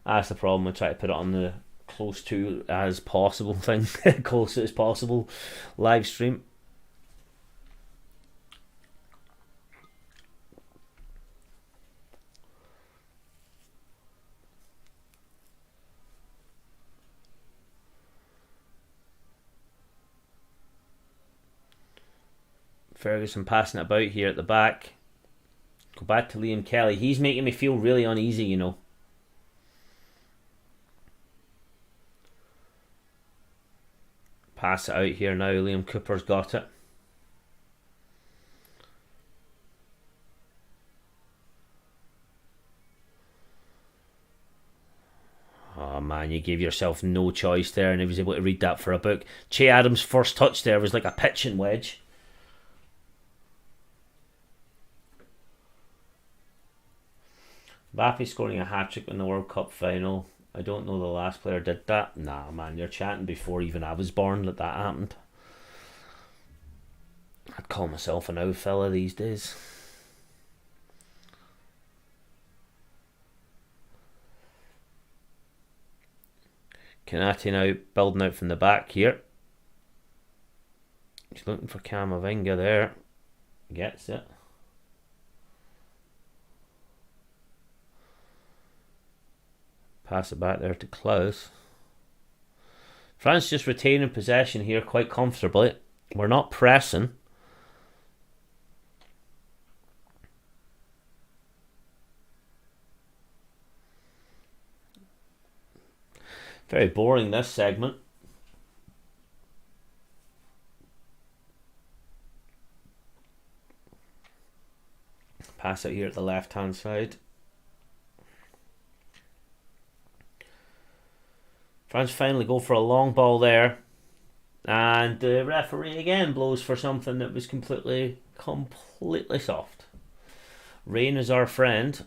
That's the problem. I try to put it on the close to as possible thing. Close as possible live stream. Ferguson passing it about here at the back. Go back to Liam Kelly. He's making me feel really uneasy, you know. Pass it out here now. Liam Cooper's got it. Oh man, you gave yourself no choice there, and he was able to read that for a book. Che Adams' first touch there was like a pitching wedge. Mbappe scoring a hat-trick in the World Cup final. I don't know the last player did that. Nah, man, you're chatting before even I was born that happened. I'd call myself an old fella these days. Kanate now building out from the back here. He's looking for Camavinga there. Gets it. Pass it back there to Klaus. France just retaining possession here quite comfortably. We're not pressing. Very boring this segment. Pass it here at the left hand side. France finally go for a long ball there, and the referee again blows for something that was completely soft. Rain is our friend.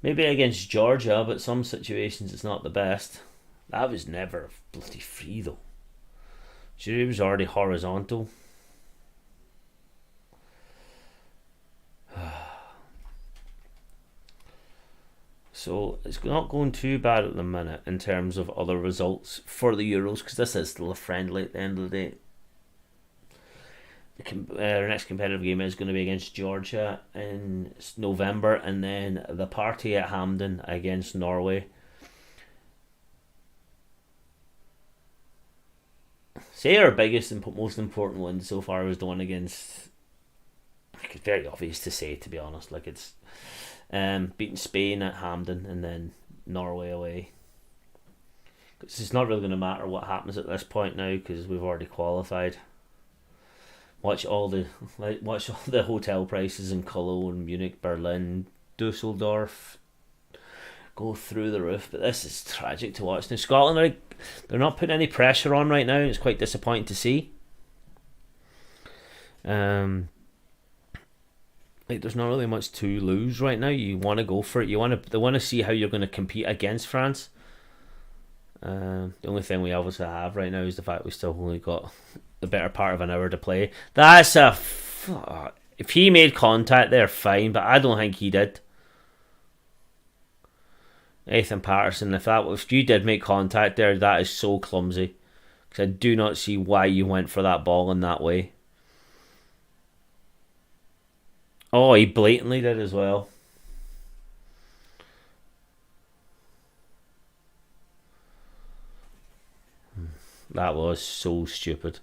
Maybe against Georgia, but some situations it's not the best. That was never bloody free though. Sure, it was already horizontal. So it's not going too bad at the minute in terms of other results for the Euros, because this is still a friendly at the end of the day. Our next competitive game is going to be against Georgia in November, and then the party at Hampden against Norway. Say our biggest and most important one so far was the one against. It's very obvious to say, to be honest. Like it's. Beating Spain at Hampden and then Norway away. Because it's not really going to matter what happens at this point now, because we've already qualified. Watch all the hotel prices in Cologne, Munich, Berlin, Dusseldorf go through the roof. But this is tragic to watch. Now Scotland they're not putting any pressure on right now. It's quite disappointing to see. There's not really much to lose right now. You want to go for it. They want to see how you're going to compete against France. The only thing we obviously have right now is the fact we still only got the better part of an hour to play. That's if he made contact there, fine, but I don't think he did. Ethan Patterson, if you did make contact there, that is so clumsy. Because I do not see why you went for that ball in that way. Oh, he blatantly did as well. That was so stupid.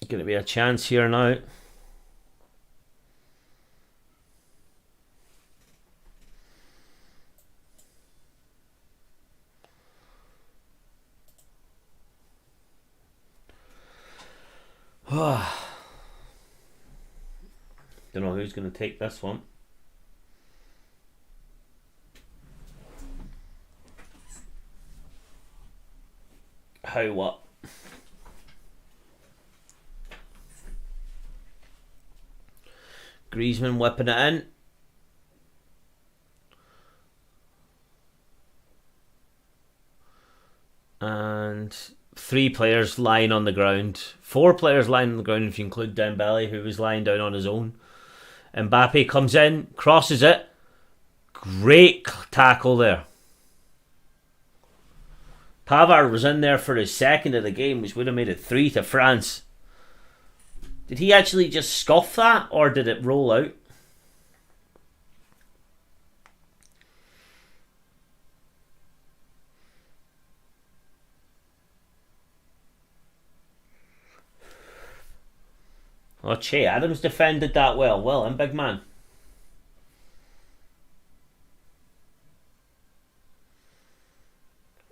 Going to be a chance here now. Don't know who's going to take this one. How what? Griezmann whipping it in. And 3 players lying on the ground. 4 players lying on the ground if you include Dembele, who was lying down on his own. Mbappe comes in, crosses it. Great tackle there. Pavard was in there for his second of the game, which would have made it 3 to France. Did he actually just scuff that, or did it roll out? Oh, Che Adams defended that well. Well done, big man.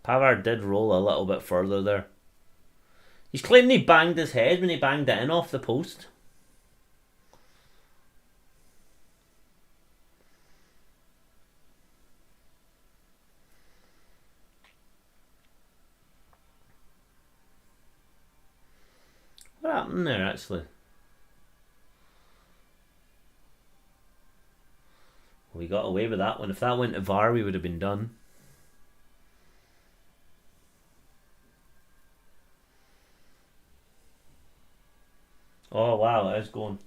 Pavard did roll a little bit further there. He's claiming he banged his head when he banged it in off the post. What happened there, actually? We got away with that one. If that went to VAR, we would have been done. Oh, wow, it is going.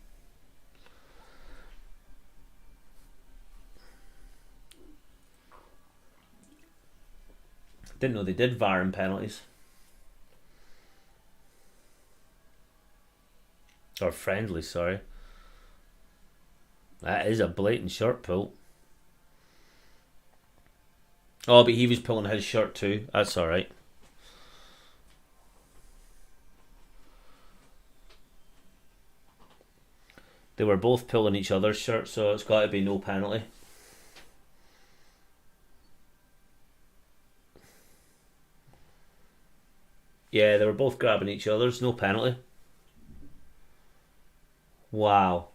Didn't know they did VAR in penalties. Or friendly, sorry. That is a blatant shirt pull. Oh, but he was pulling his shirt too. That's alright. They were both pulling each other's shirts, so it's got to be no penalty. Yeah, they were both grabbing each other's. No penalty. Wow.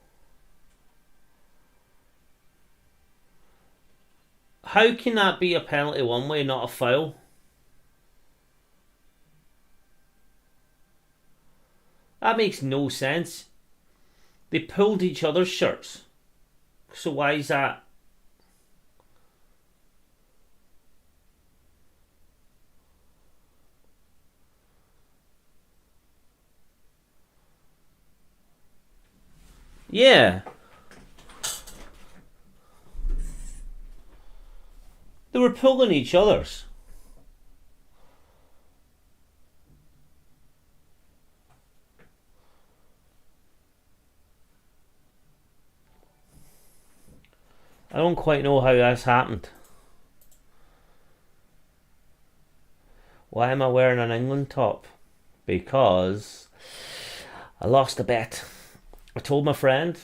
How can that be a penalty one way, not a foul? That makes no sense. They pulled each other's shirts. So why is that? Yeah. They were pulling each other's. I don't quite know how that's happened. Why am I wearing an England top? Because I lost a bet. I told my friend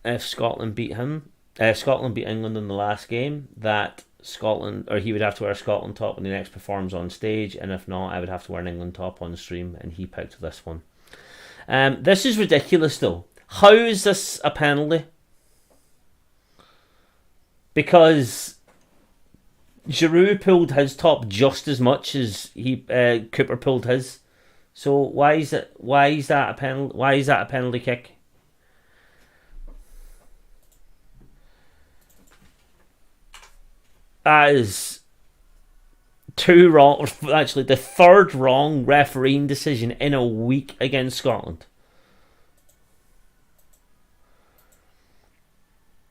if Scotland beat England in the last game, that he would have to wear a Scotland top when he next performs on stage, and if not, I would have to wear an England top on the stream, and he picked this one. This is ridiculous though. How is this a penalty? Because Giroud pulled his top just as much as Cooper pulled his. So why is that a penalty? Why is that a penalty kick? That is 2 wrong. Actually, the 3rd wrong refereeing decision in a week against Scotland.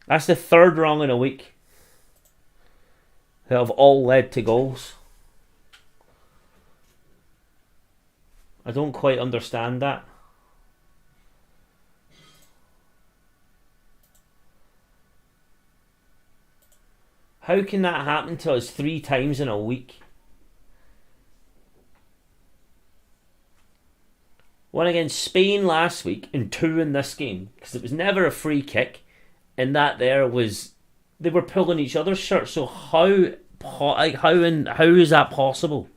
That's the third wrong in a week that have all led to goals. I don't quite understand that. How can that happen to us 3 times in a week? One against Spain last week and 2 in this game, because it was never a free kick, and that there was, they were pulling each other's shirts. So how is that possible?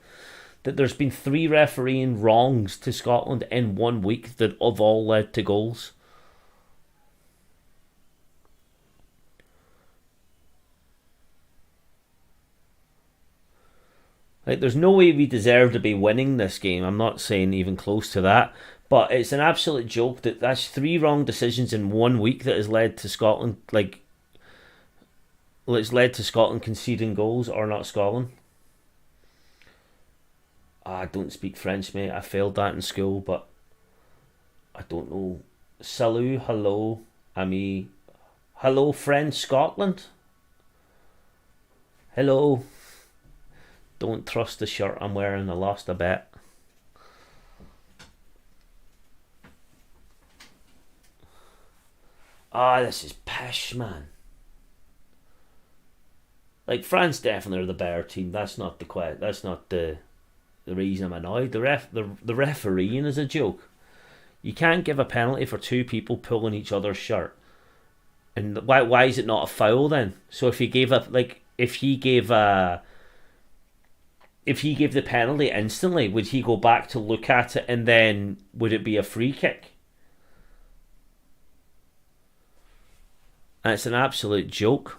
That there's been 3 refereeing wrongs to Scotland in 1 week that have all led to goals. Like, there's no way we deserve to be winning this game. I'm not saying even close to that. But it's an absolute joke that that's 3 wrong decisions in 1 week that has led to Scotland, like, well, it's led to Scotland conceding goals, or not Scotland. I don't speak French, mate. I failed that in school, but I don't know. Salut, hello, ami. Hello, friend, Scotland. Hello. Don't trust the shirt I'm wearing. I lost a bet. This is pish, man. Like, France definitely are the better team. That's not the reason I'm annoyed. The refereeing is a joke. You can't give a penalty for 2 people pulling each other's shirt. And why is it not a foul then? So if he gave the penalty instantly, would he go back to look at it, and then would it be a free kick? And it's an absolute joke.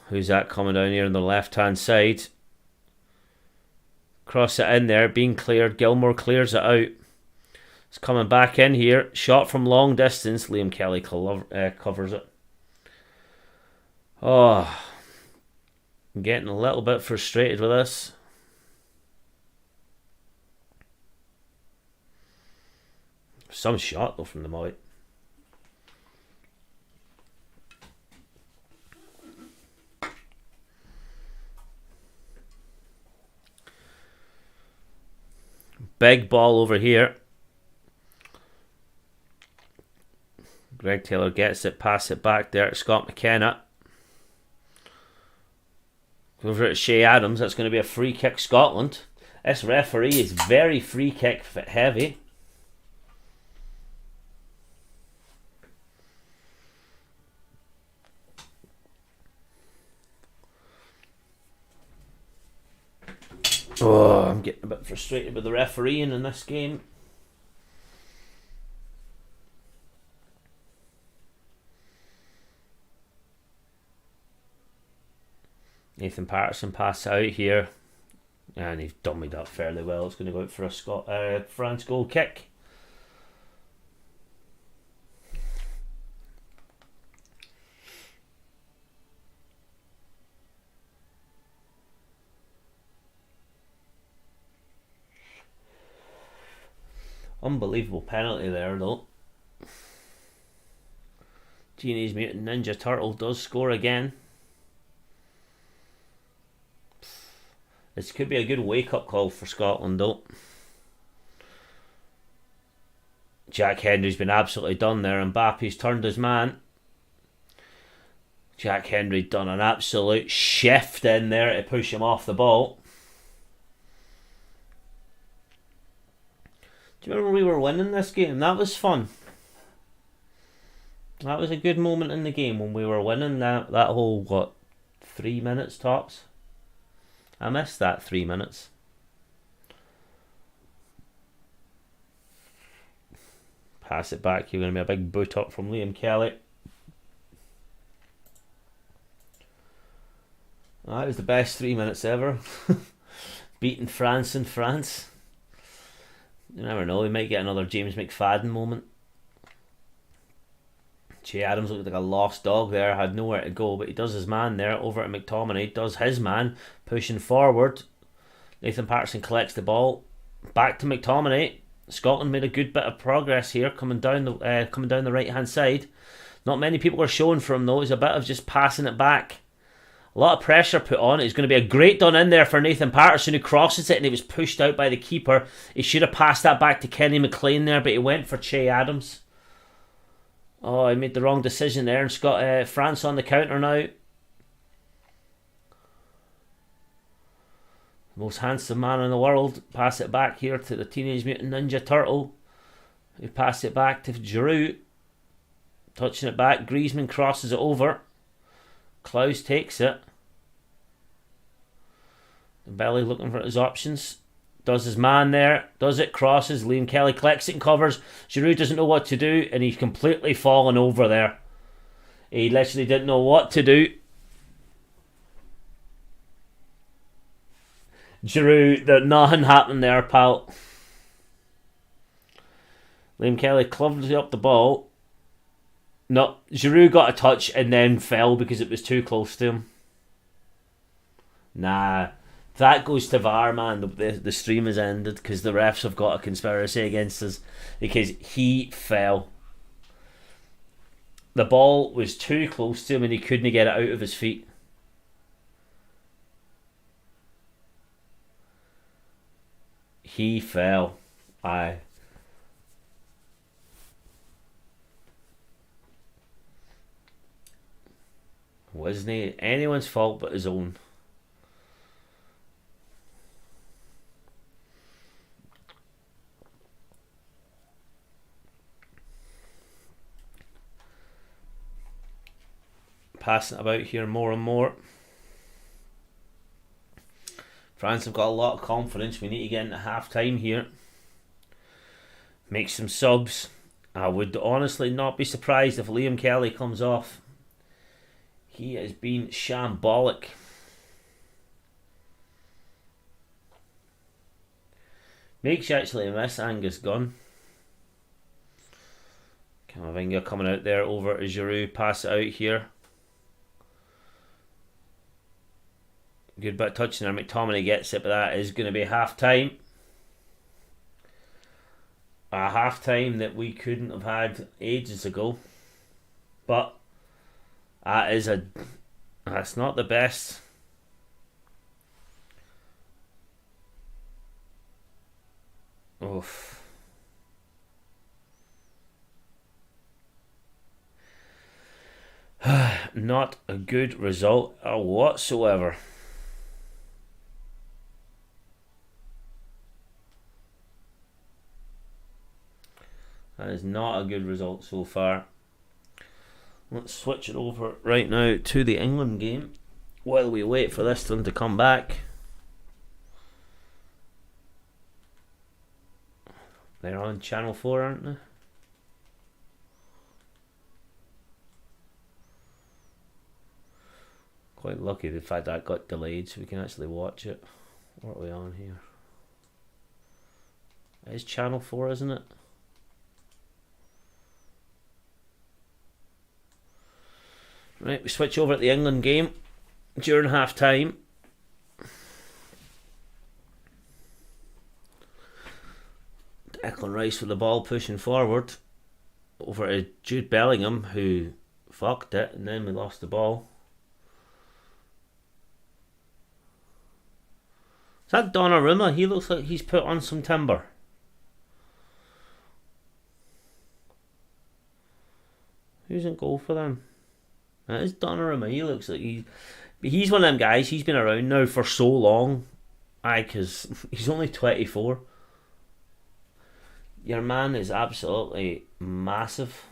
Who's that coming down here on the left-hand side? Cross it in there, being cleared. Gilmour clears it out. It's coming back in here. Shot from long distance. Liam Kelly covers it. Oh, I'm getting a little bit frustrated with this. Some shot though from the Moy. Big ball over here. Greg Taylor gets it, pass it back there to Scott McKenna. Over at Shea Adams. That's going to be a free kick, Scotland. This referee is very free kick heavy. Oh, I'm getting a bit frustrated with the refereeing in this game. Nathan Patterson pass out here, and he's dummied up fairly well. It's going to go out for a France goal kick. Unbelievable penalty there, though. Teenage Mutant Ninja Turtle does score again. This could be a good wake-up call for Scotland, though. Jack Henry's been absolutely done there. Mbappe's turned his man. Jack Henry done an absolute shift in there to push him off the ball. Do you remember we were winning this game? That was fun. That was a good moment in the game when we were winning that whole, 3 minutes tops? I missed that 3 minutes. Pass it back. You're going to be a big boot up from Liam Kelly. That was the best 3 minutes ever. Beating France in France. You never know, we might get another James McFadden moment. Che Adams looked like a lost dog there, had nowhere to go, but he does his man there over at McTominay, does his man, pushing forward. Nathan Patterson collects the ball, back to McTominay. Scotland made a good bit of progress here, coming down the right hand side. Not many people are showing for him though. It's a bit of just passing it back. A lot of pressure put on it. It's going to be a great done in there for Nathan Patterson, who crosses it, and he was pushed out by the keeper. He should have passed that back to Kenny McLean there, but he went for Che Adams. Oh, he made the wrong decision there, and France on the counter now. Most handsome man in the world. Pass it back here to the Teenage Mutant Ninja Turtle, who passed it back to Giroud. Touching it back. Griezmann crosses it over. Klaus takes it. Belly looking for his options. Does his man there. Does it. Crosses. Liam Kelly collects it and covers. Giroud doesn't know what to do, and he's completely fallen over there. He literally didn't know what to do. Giroud, nothing happened there, pal. Liam Kelly clubbed up the ball. No, Giroud got a touch and then fell because it was too close to him. Nah, that goes to VAR, man. The stream has ended because the refs have got a conspiracy against us because he fell. The ball was too close to him and he couldn't get it out of his feet. He fell. Aye. Wasn't it anyone's fault but his own? Passing about here more and more. France have got a lot of confidence. We need to get into half time here. Make some subs. I would honestly not be surprised if Liam Kelly comes off. He has been shambolic. Makes you actually miss Angus Gunn. Camavinga coming out there over to Giroud. Pass it out here. Good bit of touching there. McTominay gets it, but that is going to be half time. A half time that we couldn't have had ages ago. But that's not the best. Oof. Not a good result whatsoever. That is not a good result so far. Let's switch it over right now to the England game while we wait for this one to come back. They're on Channel 4, aren't they? Quite lucky the fact that got delayed so we can actually watch it. What are we on here? It is Channel 4, isn't it? Right, we switch over at the England game during half time. Declan Rice with the ball pushing forward over to Jude Bellingham, who fucked it, and then we lost the ball. Is that Donnarumma? He looks like he's put on some timber. Who's in goal for them? That is Donnarumma. He looks like he's one of them guys. He's been around now for so long. Because he's only 24. Your man is absolutely massive.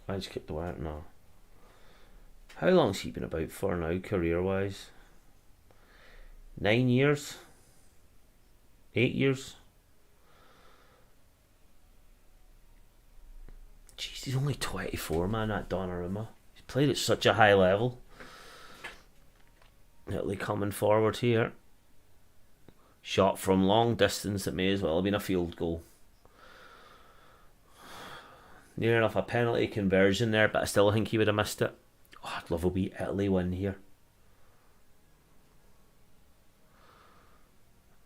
I just kicked the wire. No. How long's he been about for now, career-wise? 9 years? 8 years? Jeez, he's only 24, man, that Donnarumma. He's played at such a high level. Italy coming forward here. Shot from long distance that may as well have been a field goal. Near enough a penalty conversion there, but I still think he would have missed it. Oh, I'd love a wee Italy win here.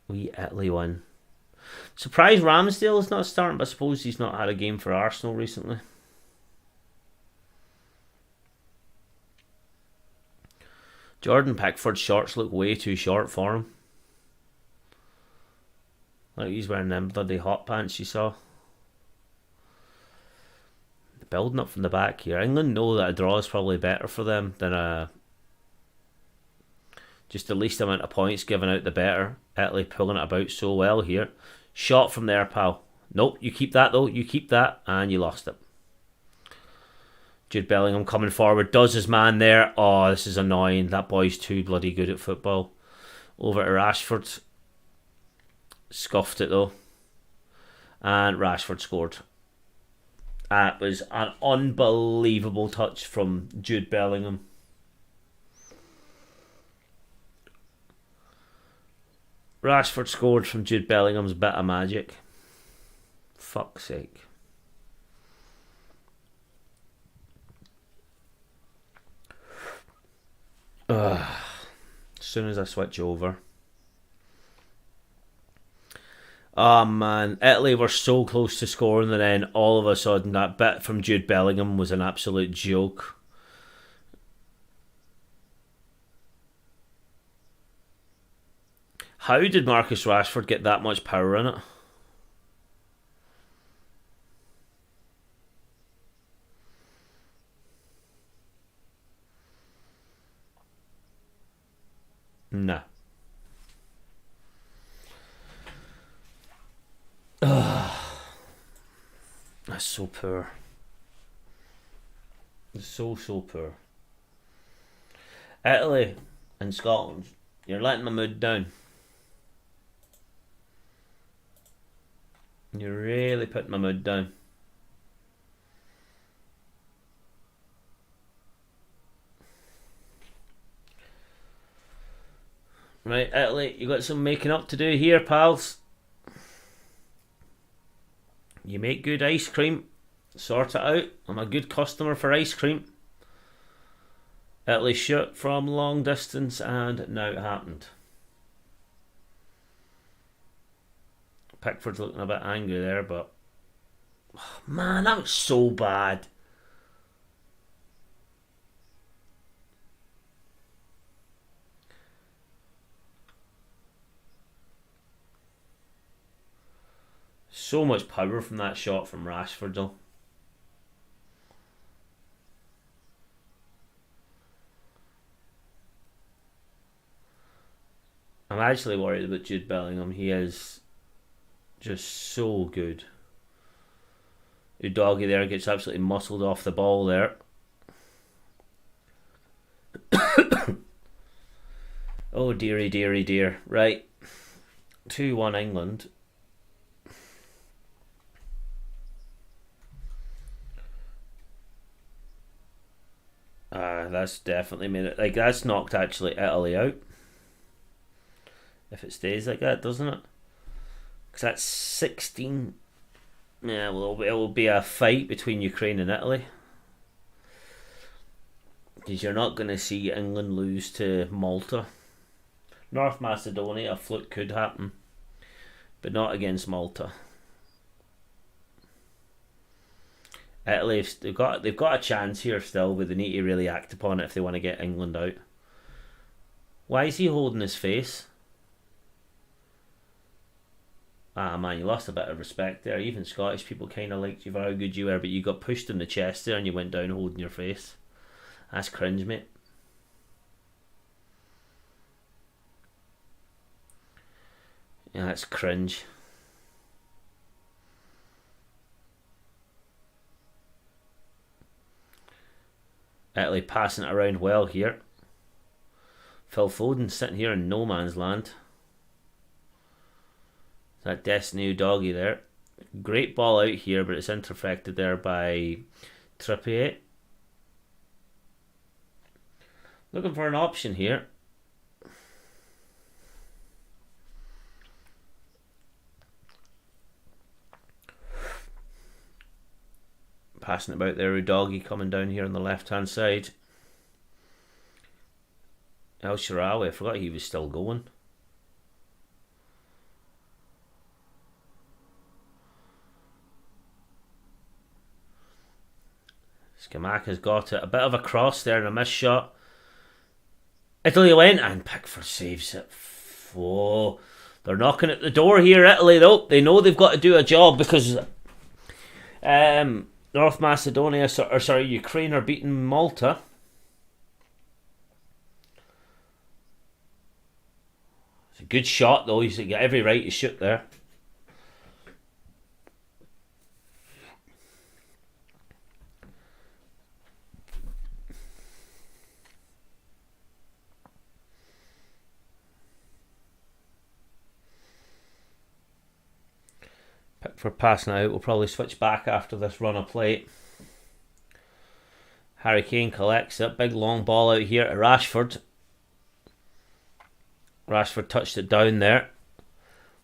We Italy win. Surprised Ramsdale's not starting, but I suppose he's not had a game for Arsenal recently. Jordan Pickford's shorts look way too short for him. Like he's wearing them bloody hot pants you saw. Building up from the back here. England know that a draw is probably better for them than a... Just the least amount of points given out the better. Italy pulling it about so well here. Shot from there, pal. Nope, you keep that though. You keep that, and you lost it. Jude Bellingham coming forward. Does his man there. Oh, this is annoying. That boy's too bloody good at football. Over to Rashford. Scuffed it though. And Rashford scored. That was an unbelievable touch from Jude Bellingham. Rashford scored from Jude Bellingham's bit of magic. Fuck's sake. As soon as I switch over. Oh man, Italy were so close to scoring, and then all of a sudden that bit from Jude Bellingham was an absolute joke. How did Marcus Rashford get that much power in it? Nah. That's so poor. So poor. Italy and Scotland, you're letting my mood down. You're really putting my mood down. Right, Italy, you got some making up to do here, pals. You make good ice cream. Sort it out. I'm a good customer for ice cream. Italy shot from long distance, and now it happened. Pickford's looking a bit angry there, but... Oh, man, that was so bad. So much power from that shot from Rashford though. I'm actually worried about Jude Bellingham. He is just so good. Udogie there gets absolutely muscled off the ball there. Oh dearie dearie dear. Right. 2-1 England. That's definitely made it. Like, that's knocked actually Italy out. If it stays like that, doesn't it? Because that's 16. Yeah, well, it will be a fight between Ukraine and Italy. Because you're not going to see England lose to Malta. North Macedonia, a fluke could happen. But not against Malta. Italy, they've got a chance here still, but they need to really act upon it if they want to get England out. Why is he holding his face? Ah man, you lost a bit of respect there. Even Scottish people kind of liked you for how good you were, but you got pushed in the chest there and you went down holding your face. That's cringe, mate. Yeah, that's cringe. Italy passing it around well here. Phil Foden sitting here in no man's land. That Destiny Udogie there. Great ball out here, but it's interfected there by Trippier. Looking for an option here. Passing about there, Udogie coming down here on the left hand side. El Shaarawy, I forgot he was still going. Skamaka's got it. A bit of a cross there and a missed shot. Italy went and Pickford saves it. Oh, they're knocking at the door here, Italy, though. They know they've got to do a job because North Macedonia, Ukraine are beating Malta. It's a good shot, though. He's got every right to shoot there. Pickford passing out. We'll probably switch back after this run of play. Harry Kane collects it. Big long ball out here to Rashford. Rashford touched it down there.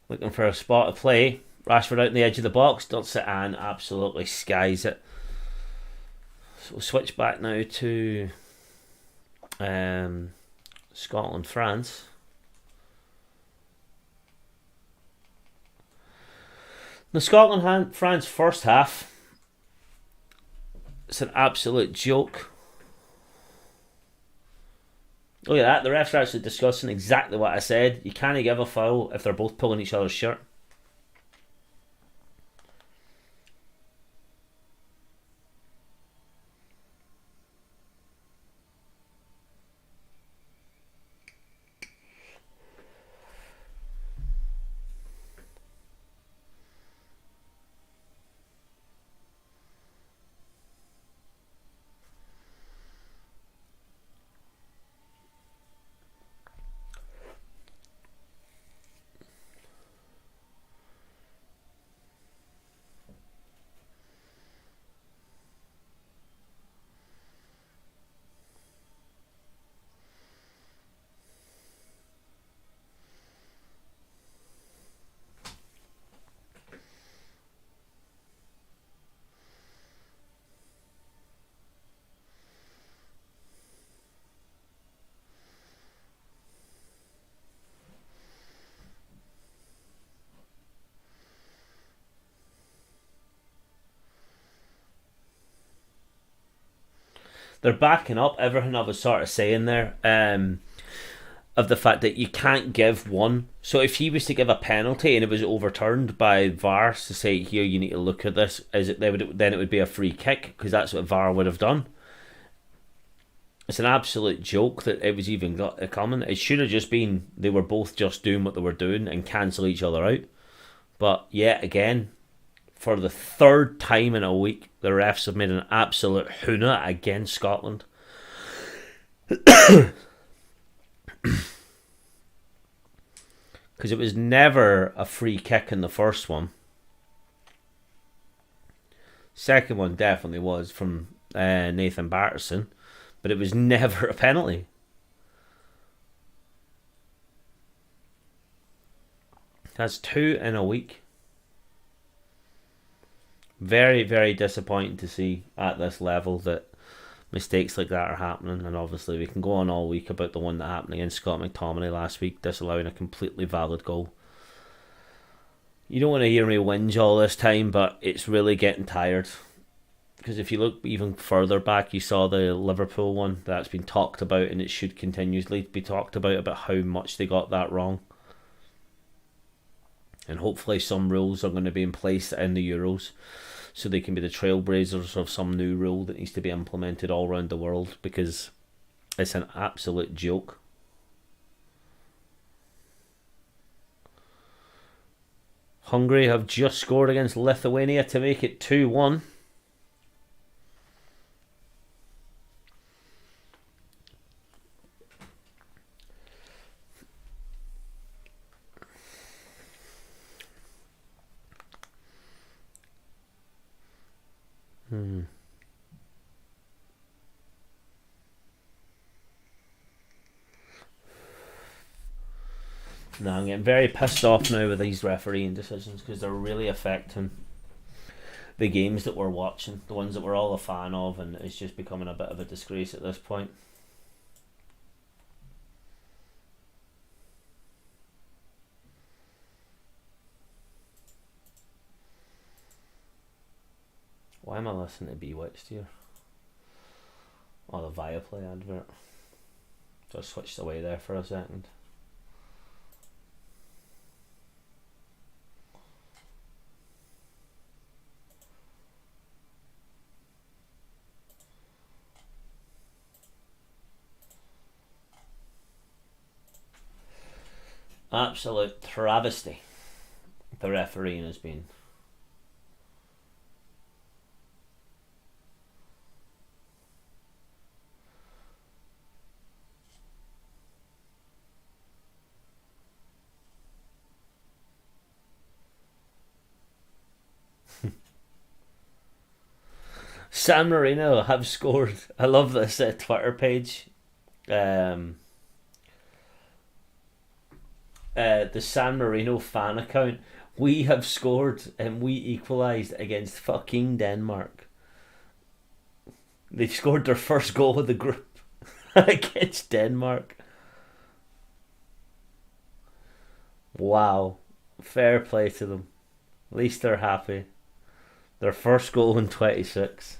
Looking for a spot to play. Rashford out on the edge of the box. Does it and absolutely skies it. So we'll switch back now to Scotland, France. The Scotland-France first half, it's an absolute joke. Look at that, the refs are actually discussing exactly what I said. You can't give a foul if they're both pulling each other's shirt. They're backing up everything I was sort of saying there, of the fact that you can't give one. So if he was to give a penalty and it was overturned by VAR to say, here, you need to look at this, then it would be a free kick, because that's what VAR would have done. It's an absolute joke that it was even coming. It should have just been they were both just doing what they were doing and cancel each other out. But yet again, for the third time in a week, the refs have made an absolute hoona against Scotland. Because it was never a free kick in the first one. Second one definitely was from Nathan Batterson, but it was never a penalty. That's 2 in a week. Very, very disappointing to see at this level that mistakes like that are happening. And obviously we can go on all week about the one that happened against Scott McTominay last week, disallowing a completely valid goal. You don't want to hear me whinge all this time, but it's really getting tired. Because if you look even further back, you saw the Liverpool one that's been talked about, and it should continuously be talked about how much they got that wrong. And hopefully some rules are going to be in place in the Euros, so they can be the trailblazers of some new rule that needs to be implemented all around the world, because it's an absolute joke. Hungary have just scored against Lithuania to make it 2-1. No, I'm getting very pissed off now with these refereeing decisions, because they're really affecting the games that we're watching, the ones that we're all a fan of, and it's just becoming a bit of a disgrace at this point. Why am I listening to Bewitched here? Oh, the Viaplay advert. So I switched away there for a second. Absolute travesty the refereeing has been. San Marino have scored. I love this Twitter page. The San Marino fan account. We have scored and we equalised against fucking Denmark. They scored their first goal of the group against Denmark. Wow. Fair play to them. At least they're happy. Their first goal in 26.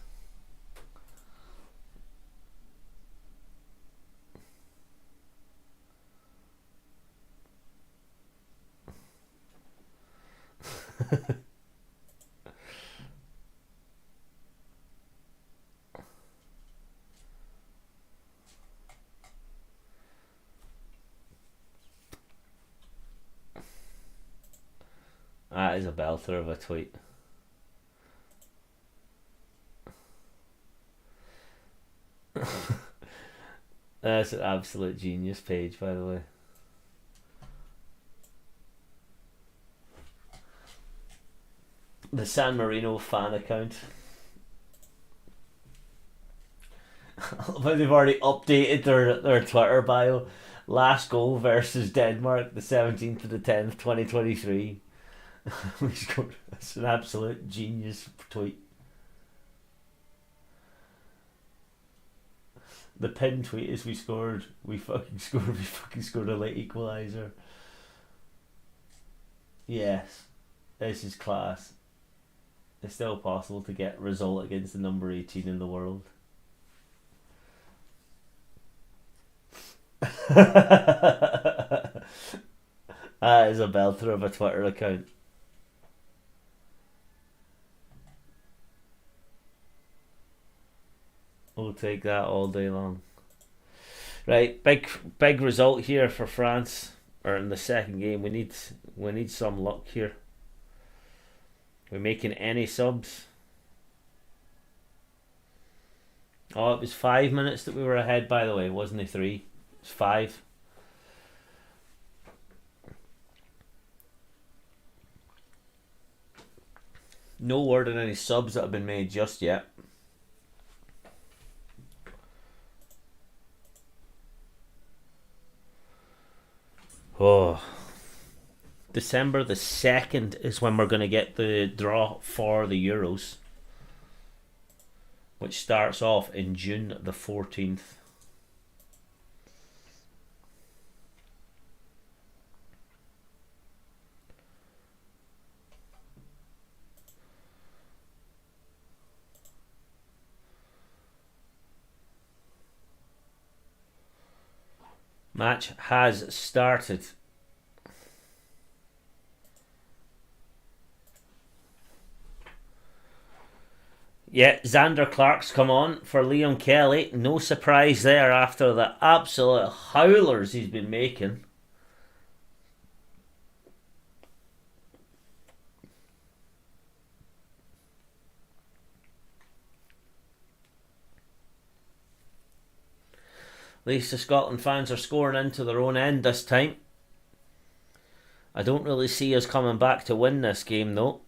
That is a belter of a tweet. That's an absolute genius page, by the way. The San Marino fan account. But they've already updated their Twitter bio. Last goal versus Denmark, the 17th of the 10th, 2023. That's an absolute genius tweet. The pin tweet is we fucking scored a late equaliser. Yes, this is class. It's still possible to get a result against the number 18 in the world. That is a belter of a Twitter account. We'll take that all day long. Right, big result here for France, or in the second game. We need some luck here. We're making any subs. Oh, it was 5 minutes that we were ahead, by the way, wasn't it? 3. It's 5. No word on any subs that have been made just yet. Oh, December the 2nd is when we're going to get the draw for the Euros, which starts off in June the 14th. Match has started. Yeah, Xander Clark's come on for Liam Kelly. No surprise there after the absolute howlers he's been making. At least the Scotland fans are scoring into their own end this time. I don't really see us coming back to win this game though.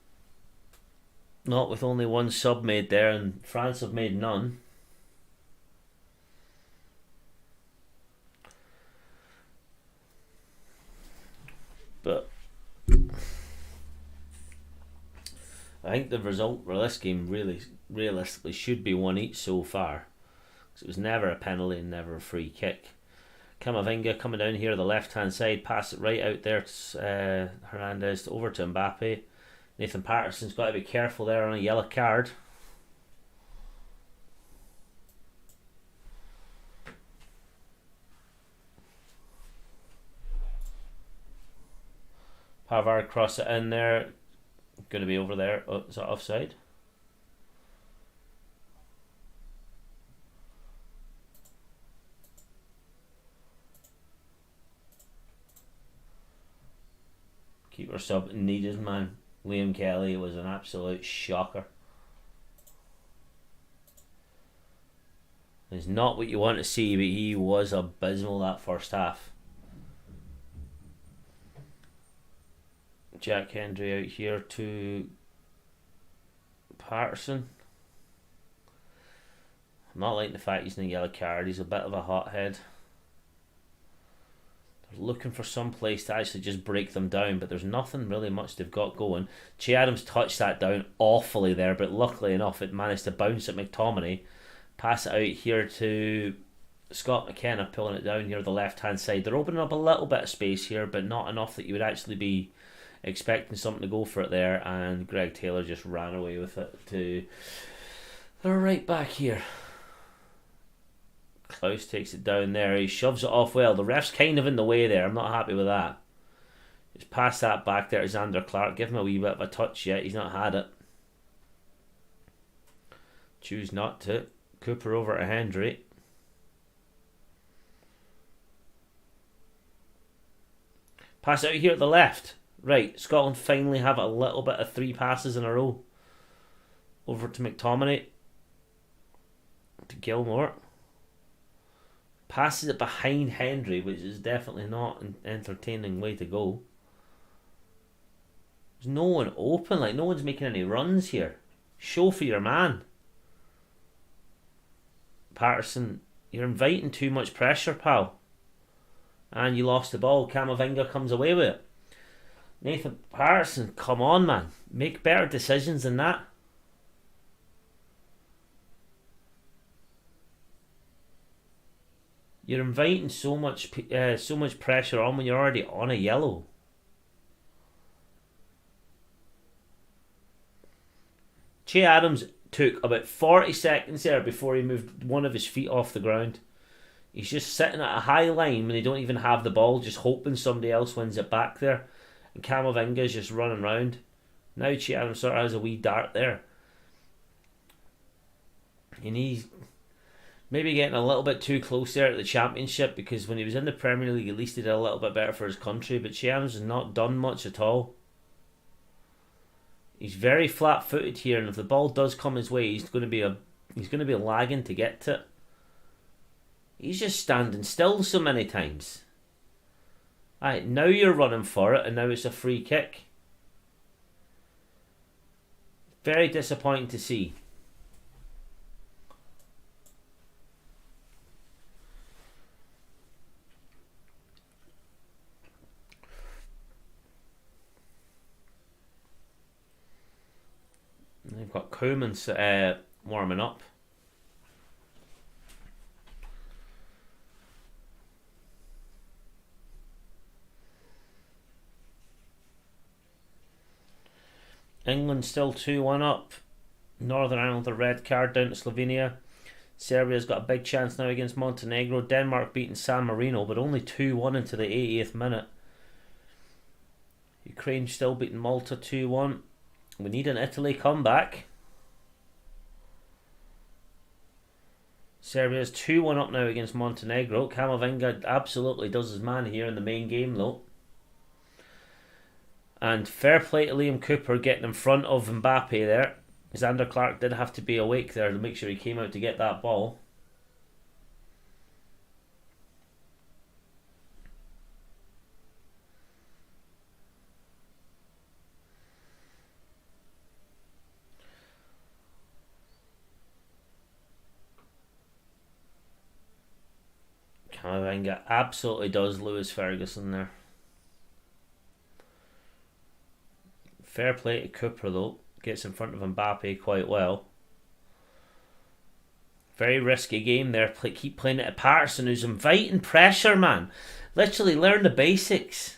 Not with only one sub made there, and France have made none. But I think the result for this game really realistically should be 1 each so far. It was never a penalty and never a free kick. Camavinga coming down here the left hand side, pass it right out there to Hernandez over to Mbappe. Nathan Patterson's got to be careful there on a yellow card. Pavard cross it in there. Going to be over there. Oh, is that offside? Keeper sub needed, man. Liam Kelly was an absolute shocker. It's not what you want to see, but he was abysmal that first half. Jack Hendry out here to Patterson. I'm not liking the fact he's in a yellow card. He's a bit of a hothead. They're looking for some place to actually just break them down, but there's nothing really much they've got going. Che Adams touched that down awfully there, but luckily enough it managed to bounce at McTominay. Pass it out here to Scott McKenna, pulling it down here the left hand side. They're opening up a little bit of space here, but not enough that you would actually be expecting something to go for it there, and Greg Taylor just ran away with it to they're right back here. Klaus takes it down there. He shoves it off well. The ref's kind of in the way there. I'm not happy with that. Just pass that back there to Xander Clark. Give him a wee bit of a touch yet. He's not had it. Choose not to. Cooper over to Hendry. Pass out here at the left. Right, Scotland finally have a little bit of 3 passes in a row. Over to McTominay. To Gilmour. Passes it behind Hendry, which is definitely not an entertaining way to go. There's no one open, like no one's making any runs here. Show for your man. Patterson, you're inviting too much pressure, pal. And you lost the ball. Camavinga comes away with it. Nathan Patterson, come on, man. Make better decisions than that. You're inviting so much pressure on when you're already on a yellow. Che Adams took about 40 seconds there before he moved one of his feet off the ground. He's just sitting at a high line when they don't even have the ball, just hoping somebody else wins it back there. And Camavinga's just running around. Now Che Adams sort of has a wee dart there. And he's maybe getting a little bit too close there at the Championship, because when he was in the Premier League at least he did a little bit better for his country, but Che Adams has not done much at all. He's very flat-footed here, and if the ball does come his way, he's going to be lagging to get to it. He's just standing still so many times. Alright, now you're running for it, and now it's a free kick. Very disappointing to see. They've got Koeman warming up. England still 2-1 up. Northern Ireland a red card down to Slovenia. Serbia's got a big chance now against Montenegro. Denmark beating San Marino, but only 2-1 into the 80th minute. Ukraine still beating Malta 2-1. We need an Italy comeback. Serbia's 2-1 up now against Montenegro. Camavinga absolutely does his man here in the main game though. And fair play to Liam Cooper getting in front of Mbappe there. Xander Clark did have to be awake there to make sure he came out to get that ball. Camavinga absolutely does Lewis Ferguson there. Fair play to Cooper though. Gets in front of Mbappe quite well. Very risky game there. Keep playing it to Patterson, who's inviting pressure, man. Literally learn the basics.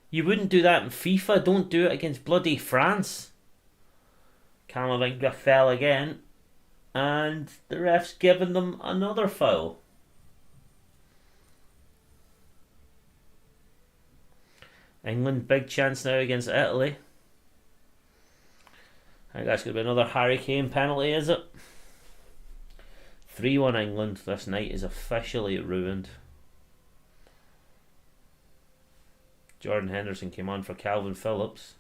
You wouldn't do that in FIFA. Don't do it against bloody France. Camavinga fell again. And the ref's given them another foul. England, big chance now against Italy. I think that's going to be another Harry Kane penalty, is it? 3-1 England. This night is officially ruined. Jordan Henderson came on for Calvin Phillips.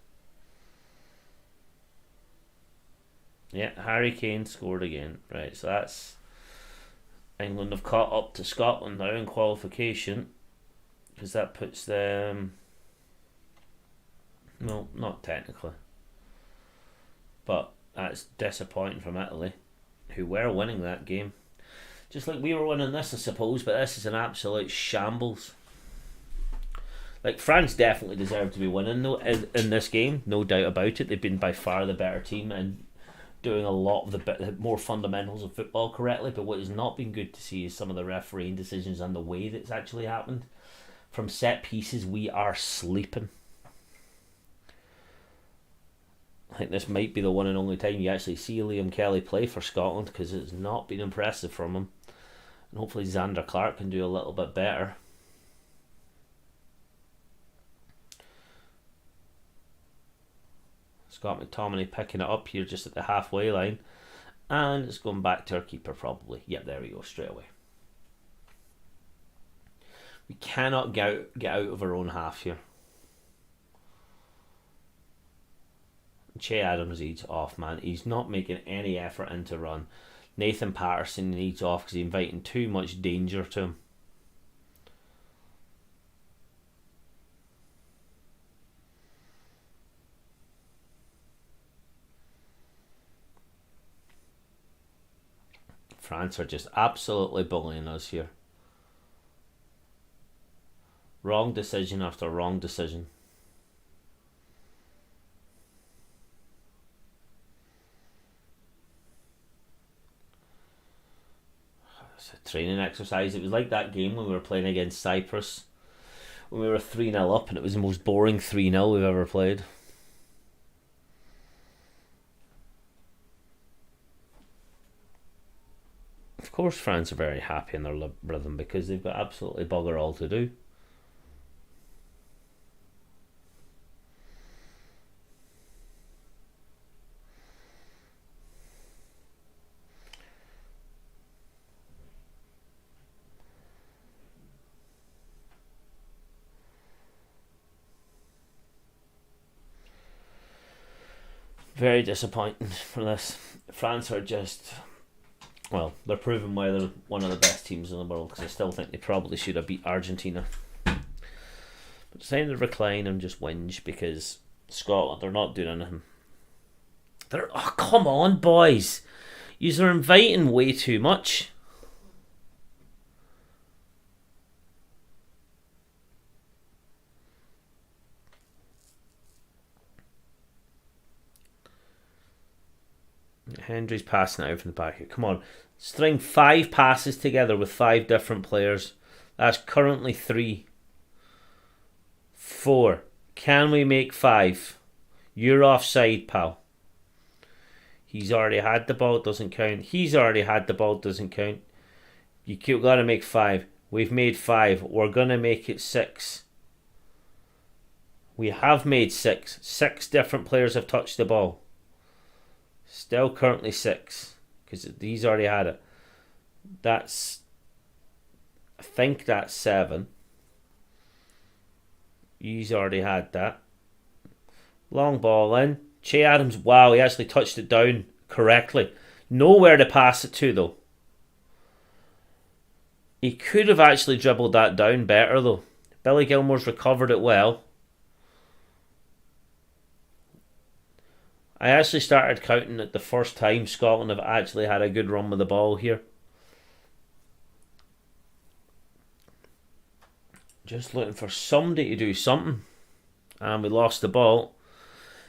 Yeah, Harry Kane scored again. Right, so that's... England have caught up to Scotland now in qualification. Because that puts them... No, not technically. But that's disappointing from Italy, who were winning that game. Just like we were winning this, I suppose, but this is an absolute shambles. Like, France definitely deserved to be winning though in this game, no doubt about it. They've been by far the better team and doing a lot of the more fundamentals of football correctly. But what has not been good to see is some of the refereeing decisions and the way that's actually happened. From set pieces, we are sleeping. I think this might be the one and only time you actually see Liam Kelly play for Scotland, because it's not been impressive from him. And hopefully Xander Clark can do a little bit better. Scott McTominay picking it up here just at the halfway line. And it's going back to our keeper probably. Yep, there we go, straight away. We cannot get out of our own half here. Che Adams needs off, man. He's not making any effort into run. Nathan Patterson needs off because he's inviting too much danger to him. France are just absolutely bullying us here. Wrong decision after wrong decision. It's a training exercise. It was like that game when we were playing against Cyprus, when we were 3-0 up, and it was the most boring 3-0 we've ever played. Of course France are very happy in their rhythm because they've got absolutely bugger all to do. Very disappointing for this. France are just... Well, they're proving why they're one of the best teams in the world, because I still think they probably should have beat Argentina. But it's time to recline and just whinge, because Scotland, they're not doing anything. Oh, come on, boys. You're inviting way too much. Hendry's passing it out from the back here. Come on. String 5 passes together with 5 different players. That's currently 3. 4. Can we make 5? You're offside, pal. He's already had the ball, doesn't count. He's already had the ball, doesn't count. You've got to make 5. We've made 5. We're going to make it 6. We have made 6. 6 different players have touched the ball. Still currently 6, because he's already had it. I think that's 7. He's already had that. Long ball in. Che Adams, wow, he actually touched it down correctly. Nowhere to pass it to, though. He could have actually dribbled that down better, though. Billy Gilmour's recovered it well. I actually started counting it the first time Scotland have actually had a good run with the ball here. Just looking for somebody to do something. And we lost the ball.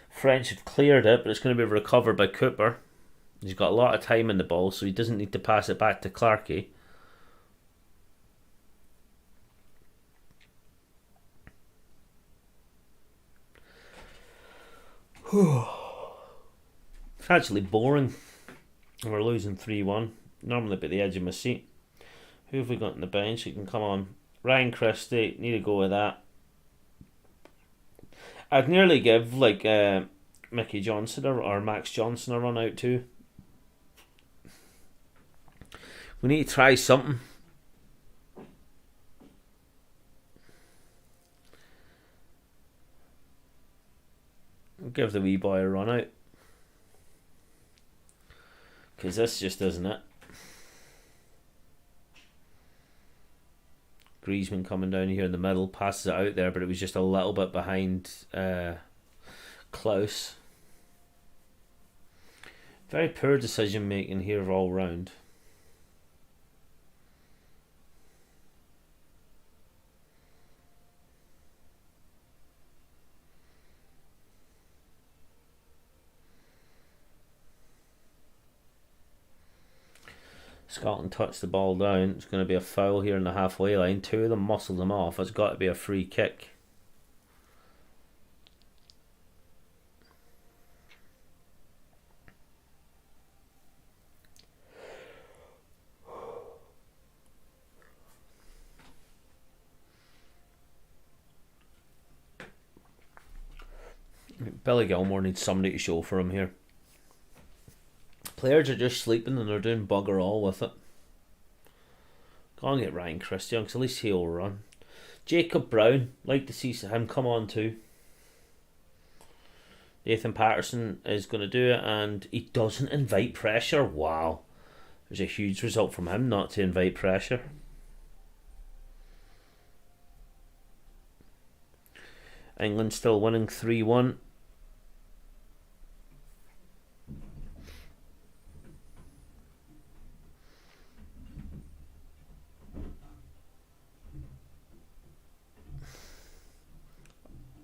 French have cleared it, but it's going to be recovered by Cooper. He's got a lot of time in the ball, so he doesn't need to pass it back to Clarkey. It's actually boring. We're losing 3-1. Normally be at the edge of my seat. Who have we got on the bench who can come on? Ryan Christie, need to go with that. I'd nearly give like Mickey Johnson or Max Johnson a run out too. We need to try something. Give the wee boy a run out. Because this just isn't it. Griezmann coming down here in the middle, passes it out there, but it was just a little bit behind Klaus. Very poor decision making here all round. Scotland touched the ball down. It's going to be a foul here in the halfway line. Two of them muscled them off. It's got to be a free kick. Billy Gilmour needs somebody to show for him here. Players are just sleeping and they're doing bugger all with it. Go and get Ryan Christie because at least he'll run. Jacob Brown, like to see him come on too. Nathan Patterson is going to do it and he doesn't invite pressure. Wow. There's a huge result from him not to invite pressure. England still winning 3-1.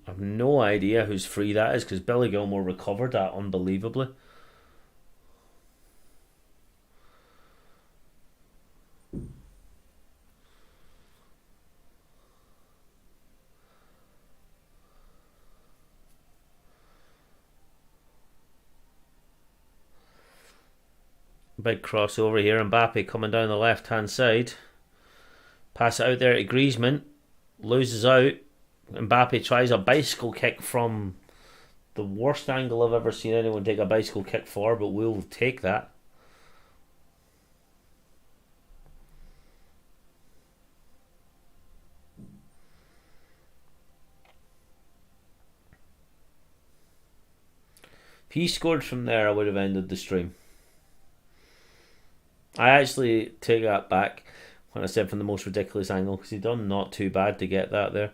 I've no idea whose free that is because Billy Gilmour recovered that unbelievably. Big crossover here. Mbappe coming down the left hand side. Pass it out there to Griezmann. Loses out. Mbappe tries a bicycle kick from the worst angle I've ever seen anyone take a bicycle kick for, but we'll take that. If he scored from there, I would have ended the stream. I actually take that back when I said from the most ridiculous angle because he done not too bad to get that there.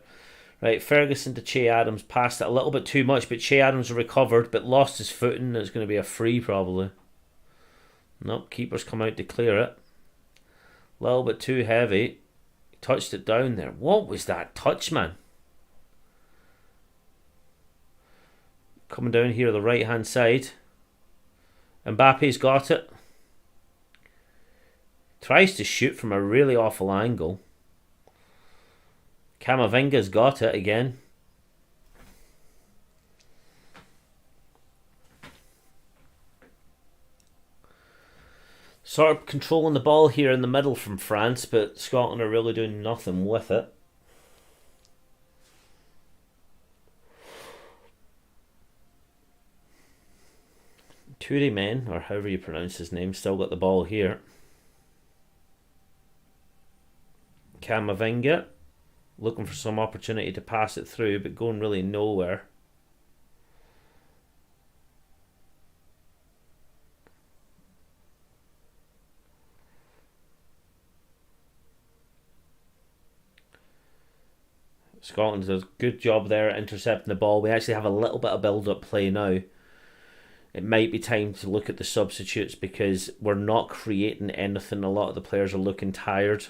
Right, Ferguson to Che Adams, passed it a little bit too much, but Che Adams recovered but lost his footing. It's going to be a free probably. Nope, keeper's come out to clear it. A little bit too heavy. He touched it down there. What was that touch, man? Coming down here the right hand side. Mbappe's got it. Tries to shoot from a really awful angle. Camavinga's got it again. Sort of controlling the ball here in the middle from France, but Scotland are really doing nothing with it. Tourémen, or however you pronounce his name, still got the ball here. Camavinga looking for some opportunity to pass it through, but going really nowhere. Scotland does a good job there at intercepting the ball. We actually have a little bit of build-up play now. It might be time to look at the substitutes because we're not creating anything. A lot of the players are looking tired.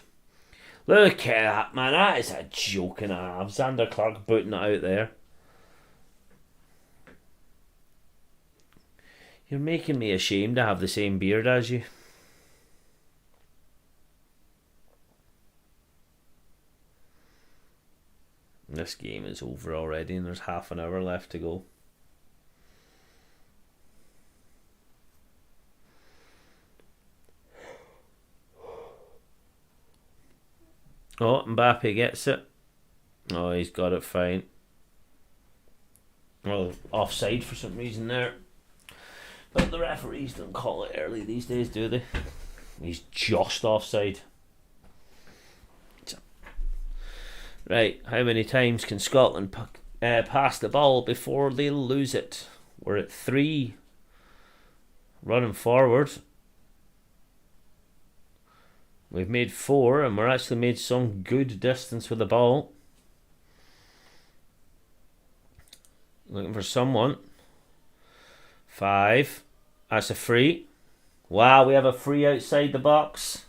Look at that, man. That is a joke and a half. Xander Clark booting it out there. You're making me ashamed to have the same beard as you. This game is over already and there's half an hour left to go. Oh, Mbappe gets it. Oh, he's got it fine. Well, offside for some reason there. But the referees don't call it early these days, do they? He's just offside. Right, how many times can Scotland pass the ball before they lose it? We're at 3. Running forward. We've made 4, and we're actually made some good distance with the ball. Looking for someone. 5. That's a free. Wow, we have a free outside the box.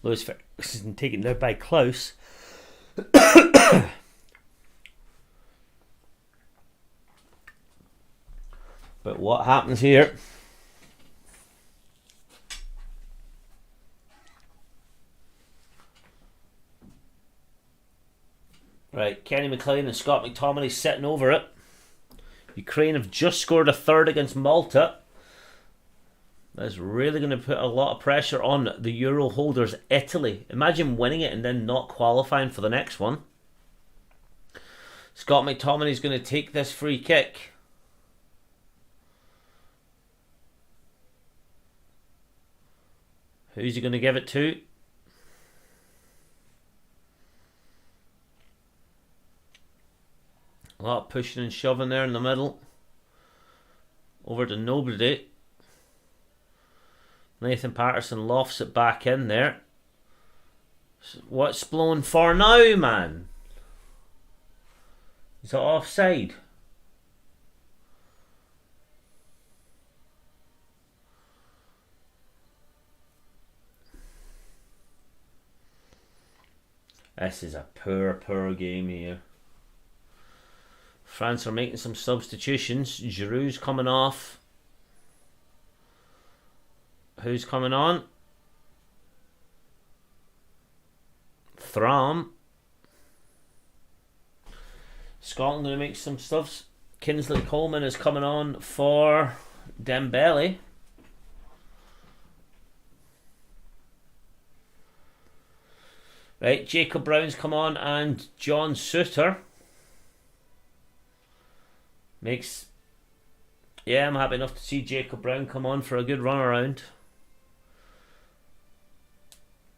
Lewis Ferguson taken there by Klaus. But what happens here? Right, Kenny McLean and Scott McTominay sitting over it. Ukraine have just scored a third against Malta. That's really going to put a lot of pressure on the Euro holders, Italy. Imagine winning it and then not qualifying for the next one. Scott McTominay is going to take this free kick. Who's he going to give it to? A lot of pushing and shoving there in the middle. Over to nobody. Nathan Patterson lofts it back in there. What's blown for now, man? Is it offside? This is a poor game here. France are making some substitutions. Giroud's coming off. Who's coming on? Thram. Scotland going to make some stuffs. Kingsley Coleman is coming on for Dembele. Right, Jacob Brown's come on and John Souttar makes... Yeah, I'm happy enough to see Jacob Brown come on for a good run around.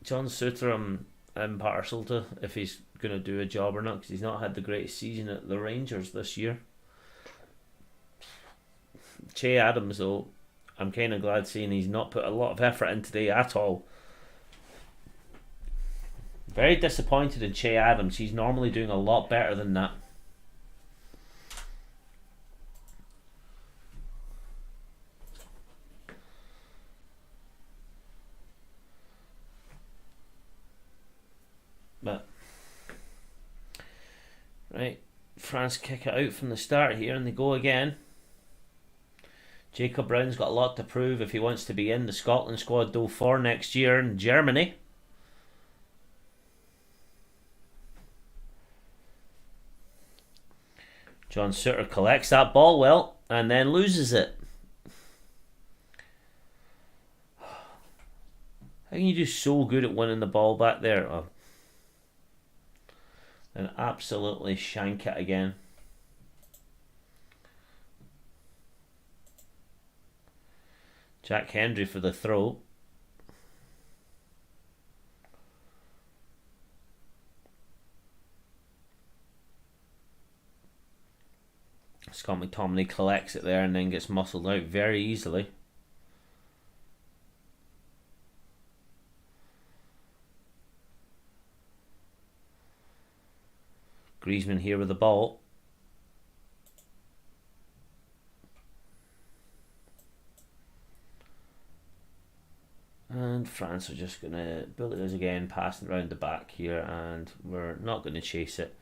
John Souttar, I'm impartial to if he's going to do a job or not, because he's not had the greatest season at the Rangers this year. Che Adams, though, I'm kind of glad seeing he's not put a lot of effort in today at all. Very disappointed in Che Adams. He's normally doing a lot better than that. But right, France kick it out from the start here and they go again. Jacob Brown's got a lot to prove if he wants to be in the Scotland squad though for next year in Germany. John Souttar collects that ball well and then loses it. How can you do so good at winning the ball back there? Oh. And absolutely shank it again. Jack Hendry for the throw. Scott McTominay collects it there and then gets muscled out very easily. Griezmann here with the ball. And France are just going to build it again, passing around the back here, and we're not going to chase it.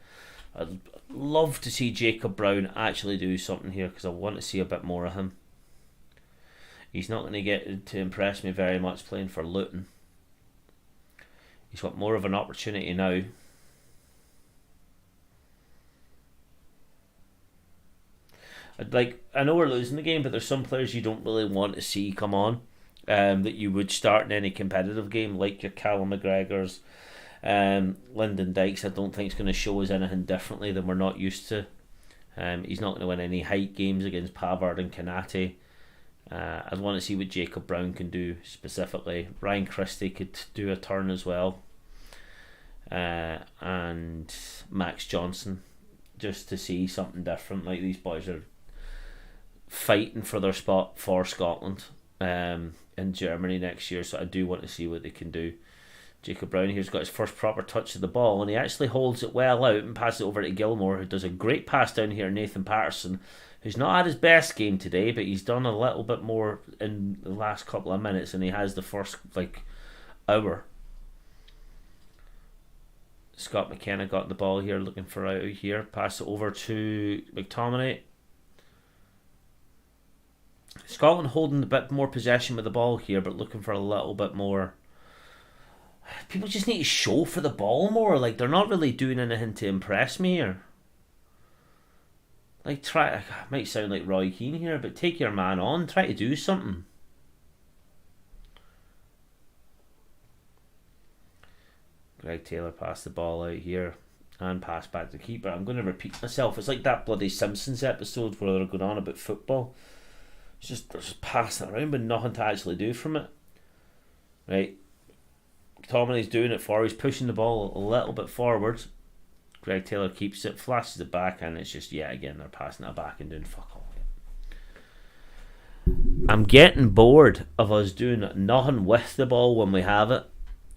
I'd love to see Jacob Brown actually do something here because I want to see a bit more of him. He's not going to get to impress me very much playing for Luton. He's got more of an opportunity now. I know we're losing the game, but there's some players you don't really want to see come on. that you would start in any competitive game, like your Callum McGregor's. Lyndon Dykes, I don't think is going to show us anything differently than we're not used to. He's not going to win any height games against Pavard and Kanate. I'd want to see what Jacob Brown can do specifically. Ryan Christie could do a turn as well. And Max Johnson, just to see something different. Like, these boys are fighting for their spot for Scotland in Germany next year, so I do want to see what they can do. Jacob Brown here's got his first proper touch of the ball, and he actually holds it well out and passes it over to Gilmour, who does a great pass down here. Nathan Patterson, who's not had his best game today, but he's done a little bit more in the last couple of minutes, and he has the first hour. Scott McKenna got the ball here, looking for out here. Pass it over to McTominay. Scotland holding a bit more possession with the ball here, but looking for a little bit more. People just need to show for the ball more. Like, they're not really doing anything to impress me here. Like, I might sound like Roy Keane here, but take your man on. Try to do something. Greg Taylor passed the ball out here and passed back to the keeper. I'm going to repeat myself. It's like that bloody Simpsons episode where they're going on about football. They're just passing it around but nothing to actually do from it. Right. McTominay's doing it for. He's pushing the ball a little bit forward. Greg Taylor keeps it, flashes it back, and it's just, yeah, again, they're passing it back and doing fuck all. I'm getting bored of us doing nothing with the ball when we have it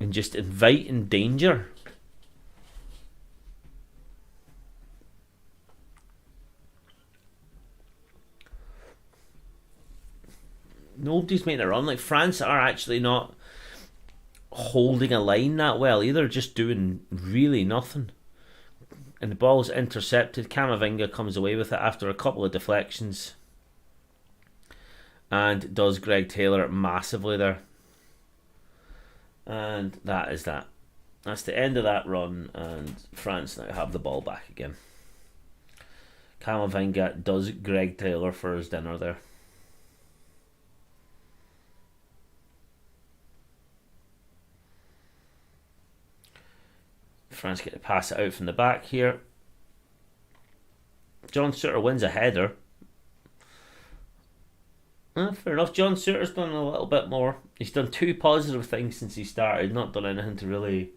and just inviting danger. Nobody's making a run. Like, France are actually not holding a line that well either, just doing really nothing. And the ball's intercepted. Camavinga comes away with it after a couple of deflections and does Greg Taylor massively there. And that is that. That's the end of that run, and France now have the ball back again. Camavinga does Greg Taylor for his dinner there. France get to pass it out from the back here. John Souttar wins a header. Fair enough. John Souttar's done a little bit more. He's done 2 positive things since he started. Not done anything to really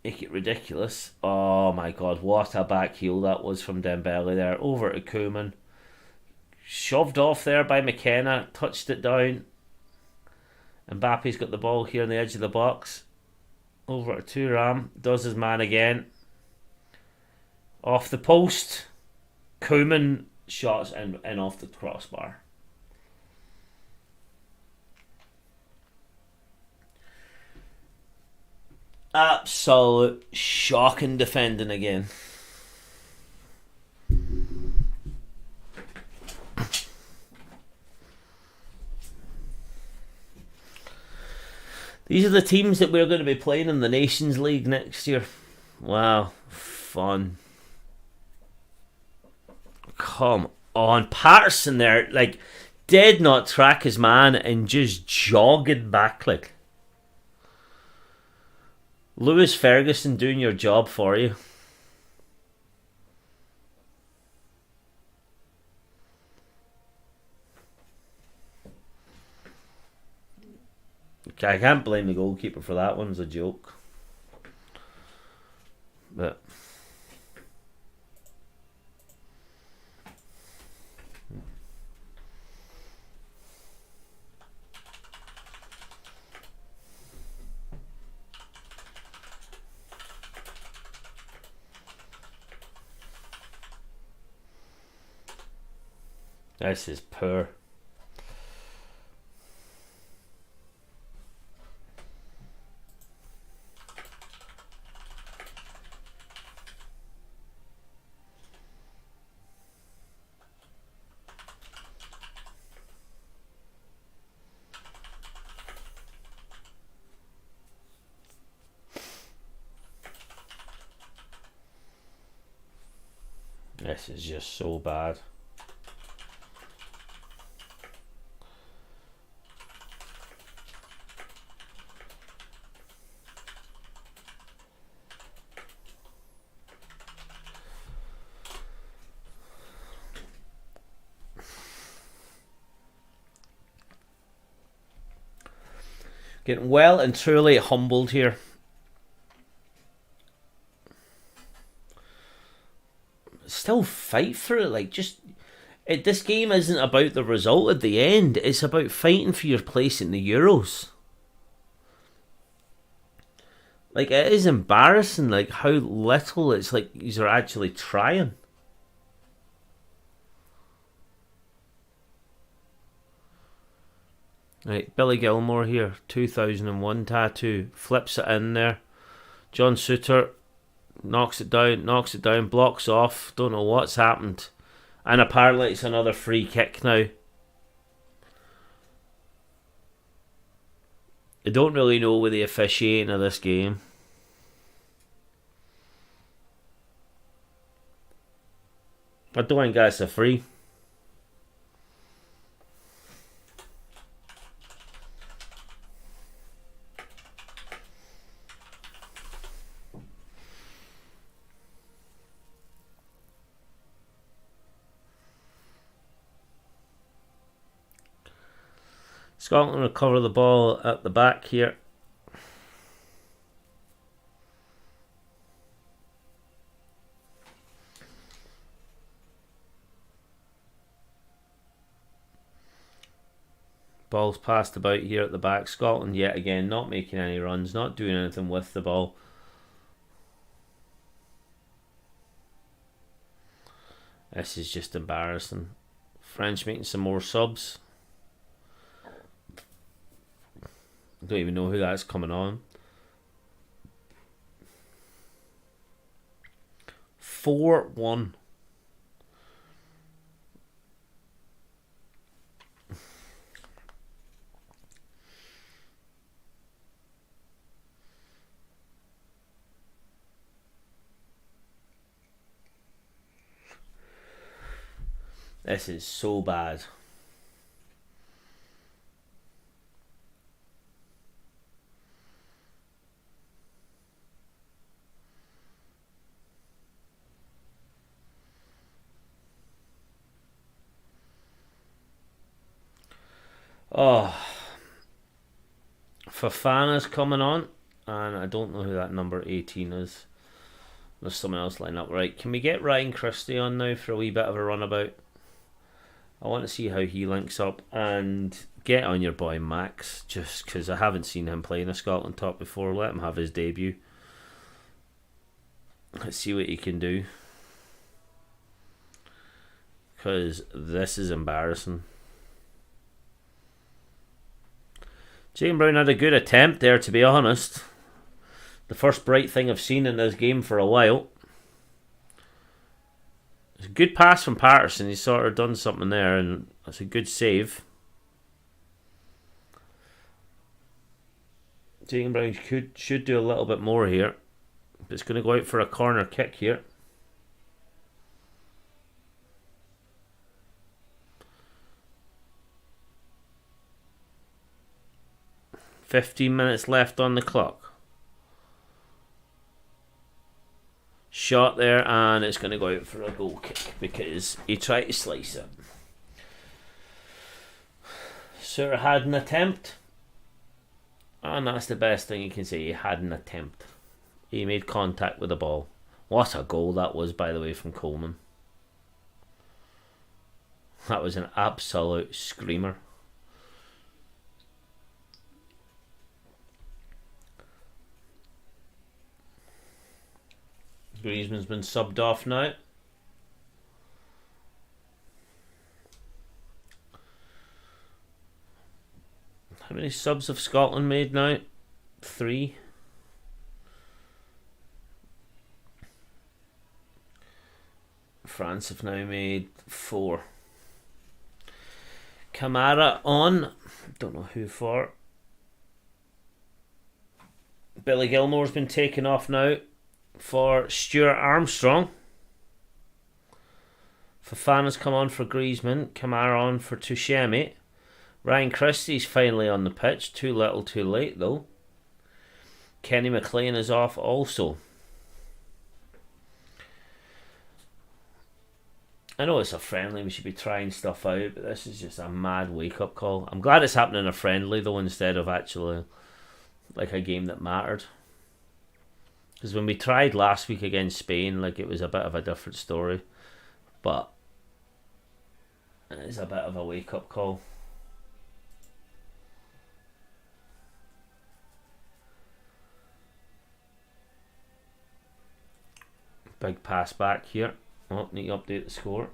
make it ridiculous. Oh my god, what a back heel that was from Dembele there. Over to Koeman. Shoved off there by McKenna. Touched it down. Mbappe's got the ball here on the edge of the box. Over to Thuram. Does his man again. Off the post. Koeman shots in off the crossbar. Absolute shocking defending again. These are the teams that we're going to be playing in the Nations League next year. Wow, fun. Come on, Patterson there, like, did not track his man and just jogging back like. Lewis Ferguson doing your job for you. I can't blame the goalkeeper for that one. It's a joke. But this is poor. This is just so bad. Getting well and truly humbled here. Still fight for it. Like, just... this game isn't about the result at the end. It's about fighting for your place in the Euros. Like, it is embarrassing, like, how little it's like these are actually trying. Right, Billy Gilmour here, 2001 tattoo, flips it in there. John Suter knocks it down, blocks off, don't know what's happened. And apparently it's another free kick now. I don't really know with the officiating of this game. I don't think that's a free. Scotland recover the ball at the back here. Ball's passed about here at the back. Scotland yet again not making any runs, not doing anything with the ball. This is just embarrassing. French making some more subs. I don't even know who that's coming on. 4-1. This is so bad. Oh, Fofana's coming on, and I don't know who that number 18 is. There's someone else lined up. Right, can we get Ryan Christie on now for a wee bit of a runabout? I want to see how he links up, and get on your boy Max, just because I haven't seen him play in a Scotland top before. Let him have his debut. Let's see what he can do, because this is embarrassing. Jane Brown had a good attempt there, to be honest. The first bright thing I've seen in this game for a while. It's a good pass from Patterson. He's sort of done something there, and that's a good save. Jane Brown should do a little bit more here. But it's going to go out for a corner kick here. $15 left on the clock. Shot there, and it's going to go out for a goal kick because he tried to slice it. Sir had an attempt, and that's the best thing you can say. He had an attempt. He made contact with the ball. What a goal that was, by the way, from Coleman. That was an absolute screamer. Griezmann's been subbed off now. How many subs have Scotland made now? 3. France have now made 4. Kamara on. Don't know who for. Billy Gilmour's been taken off now for Stuart Armstrong. Fofana's come on for Griezmann. Kamara on for Tuchemi. Ryan Christie's finally on the pitch. Too little too late though. Kenny McLean is off also. I know it's a friendly, we should be trying stuff out, but this is just a mad wake up call. I'm glad it's happening in a friendly though instead of actually like a game that mattered. Because when we tried last week against Spain, like, it was a bit of a different story. But it's a bit of a wake-up call. Big pass back here. Oh, need to update the score.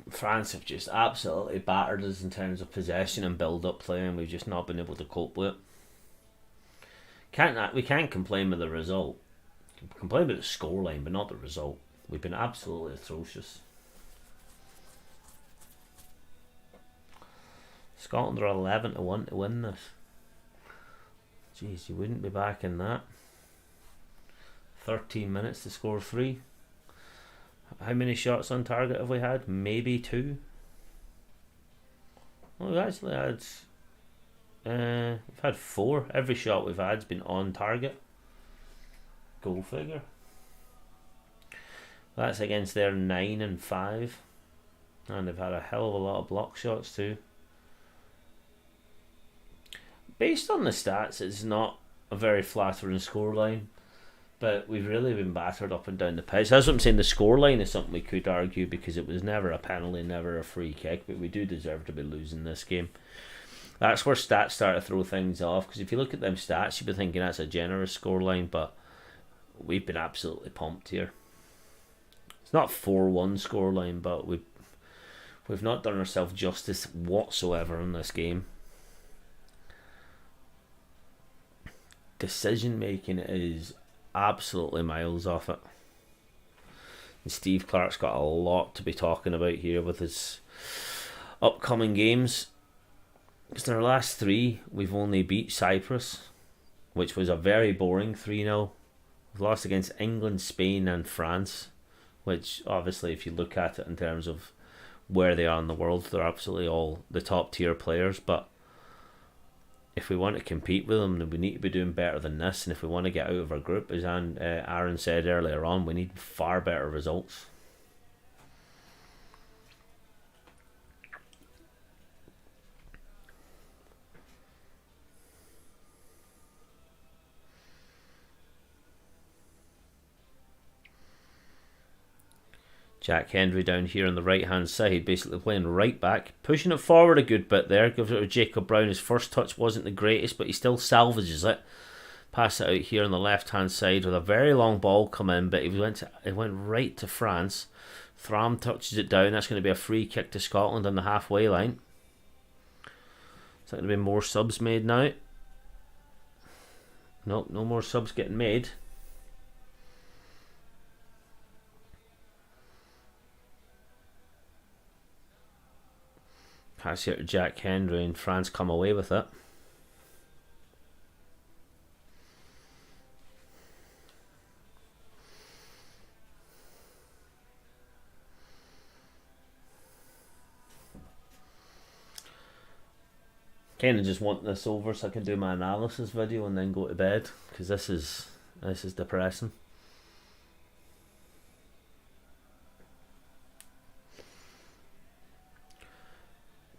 France have just absolutely battered us in terms of possession and build-up play, and we've just not been able to cope with it. We can't complain with the result. We can complain with the scoreline, but not the result. We've been absolutely atrocious. Scotland are 11-1 to win this. Jeez, you wouldn't be back in that. 13 minutes to score 3. How many shots on target have we had? Maybe 2. Well, we actually had... we've had 4. Every shot we've had has been on target. Goal figure. That's against their 9 and 5. And they've had a hell of a lot of block shots too. Based on the stats, it's not a very flattering scoreline. But we've really been battered up and down the pitch. That's what I'm saying. The scoreline is something we could argue because it was never a penalty, never a free kick. But we do deserve to be losing this game. That's where stats start to throw things off. Because if you look at them stats, you'd be thinking that's a generous scoreline. But we've been absolutely pumped here. It's not 4-1 scoreline, but we've not done ourselves justice whatsoever in this game. Decision making is absolutely miles off it. And Steve Clarke's got a lot to be talking about here with his upcoming games. Because in our last 3, we've only beat Cyprus, which was a very boring 3-0. We've lost against England, Spain and France, which obviously if you look at it in terms of where they are in the world, they're absolutely all the top tier players. But if we want to compete with them, then we need to be doing better than this. And if we want to get out of our group, as Aaron said earlier on, we need far better results. Jack Hendry down here on the right hand side, basically playing right back, pushing it forward a good bit there, gives it to Jacob Brown. His first touch wasn't the greatest, but he still salvages it. Pass it out here on the left hand side with a very long ball come in, but it went right to France. Thram touches it down. That's going to be a free kick to Scotland on the halfway line. Is that going to be more subs made now? Nope, no more subs getting made. Pass here to Jack Hendry, and France come away with it. Kind of just want this over so I can do my analysis video and then go to bed, because this is depressing.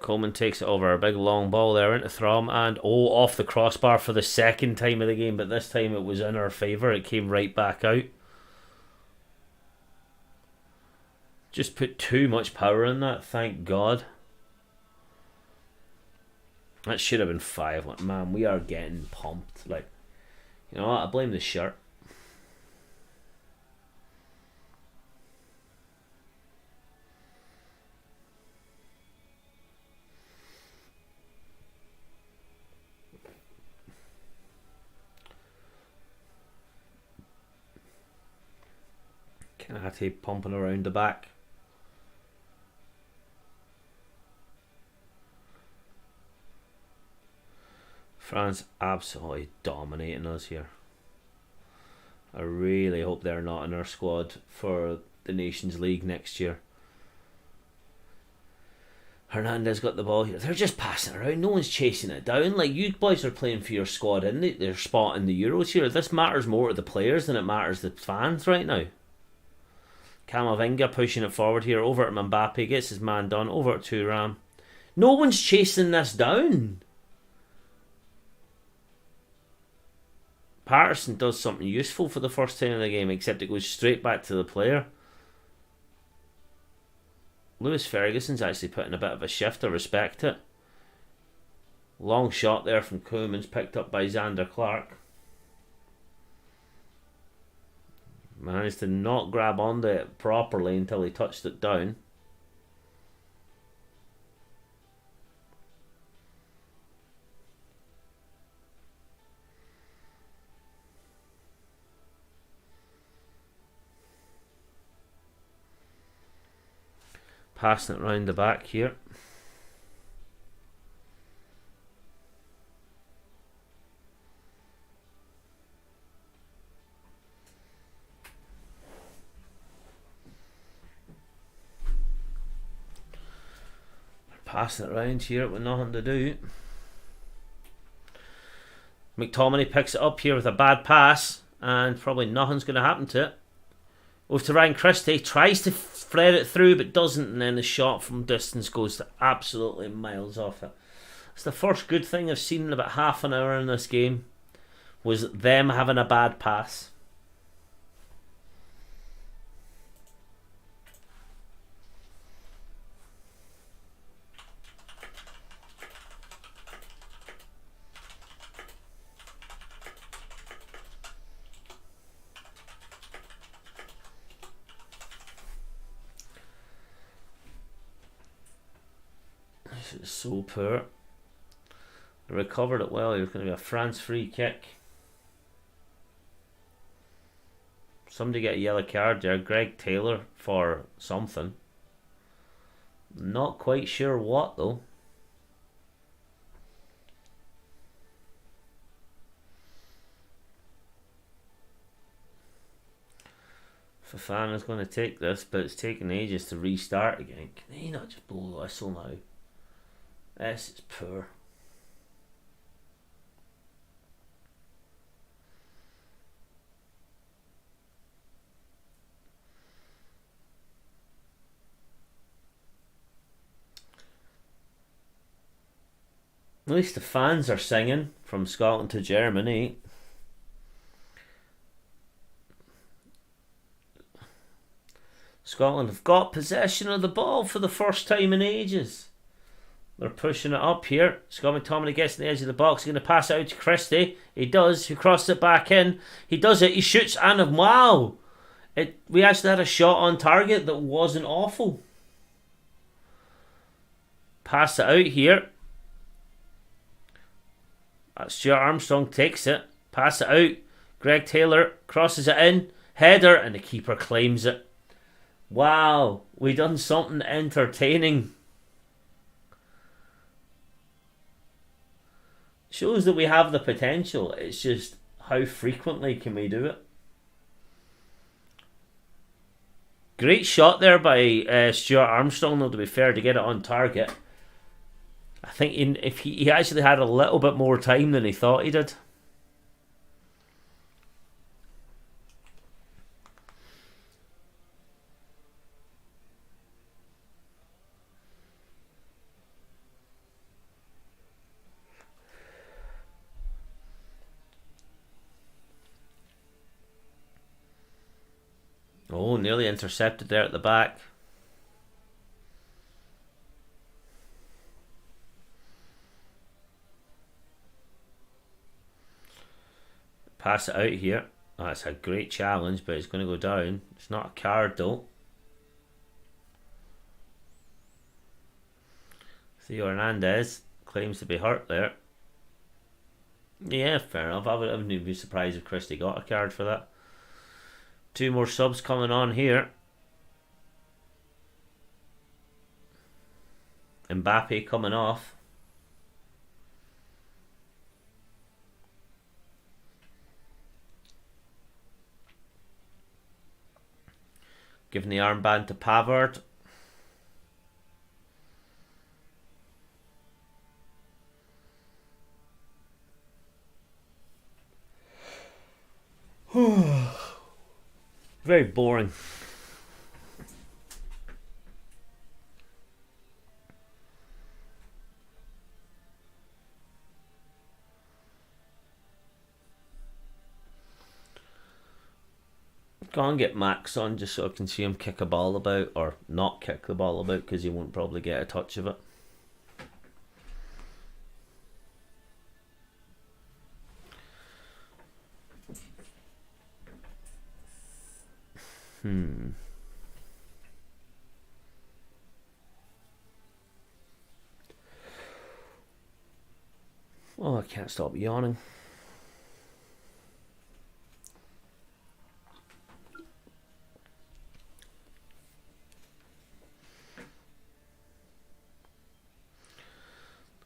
Coleman takes it over, a big long ball there into Thram, and off the crossbar for the second time of the game, but this time it was in our favour. It came right back out. Just put too much power in that, thank God. That should have been 5. Man, we are getting pumped. Like, you know what? I blame the shirt. Kanate pumping around the back. France absolutely dominating us here. I really hope they're not in our squad for the Nations League next year. Hernandez got the ball here. They're just passing it around. No one's chasing it down. Like, you boys are playing for your squad in their spot in the Euros here. This matters more to the players than it matters to the fans right now. Camavinga pushing it forward here. Over to Mbappe. Gets his man done. Over to Thuram. No one's chasing this down. Patterson does something useful for the first time in the game, except it goes straight back to the player. Lewis Ferguson's actually putting a bit of a shift. I respect it. Long shot there from Koeman's, picked up by Xander Clark. Managed to not grab onto it properly until he touched it down. Passing it round the back here. Passing it round here with nothing to do. McTominay picks it up here with a bad pass, and probably nothing's going to happen to it. Over to Ryan Christie, tries to thread it through but doesn't, and then the shot from distance goes to absolutely miles off it. It's the first good thing I've seen in about half an hour in this game, was them having a bad pass. This is so poor. They recovered it well. There's going to be a France free kick. Somebody get a yellow card there. Greg Taylor for something. Not quite sure what though. Fofana's going to take this, but it's taking ages to restart again. Can he not just blow the whistle now? This is poor. At least the fans are singing from Scotland to Germany. Scotland have got possession of the ball for the first time in ages. They're pushing it up here. Scott McTominay gets in the edge of the box. He's going to pass it out to Christie. He does. He crosses it back in. He does it. He shoots, and wow! We actually had a shot on target that wasn't awful. Pass it out here. Stuart Armstrong takes it. Pass it out. Greg Taylor crosses it in. Header, and the keeper claims it. Wow, we done something entertaining. Shows that we have the potential. It's just how frequently can we do it? Great shot there by Stuart Armstrong, though, to be fair, to get it on target. I think if he actually had a little bit more time than he thought he did. Oh, nearly intercepted there at the back. Pass it out here. Oh, that's a great challenge, but it's going to go down. It's not a card though. Theo Hernandez claims to be hurt there. Yeah, fair enough. I wouldn't even be surprised if Christie got a card for that. Two more subs coming on here. Mbappe coming off. Giving the armband to Pavard. Very boring. Go and get Max on just so I can see him kick a ball about, or not kick the ball about, because he won't probably get a touch of it. Oh, I can't stop yawning.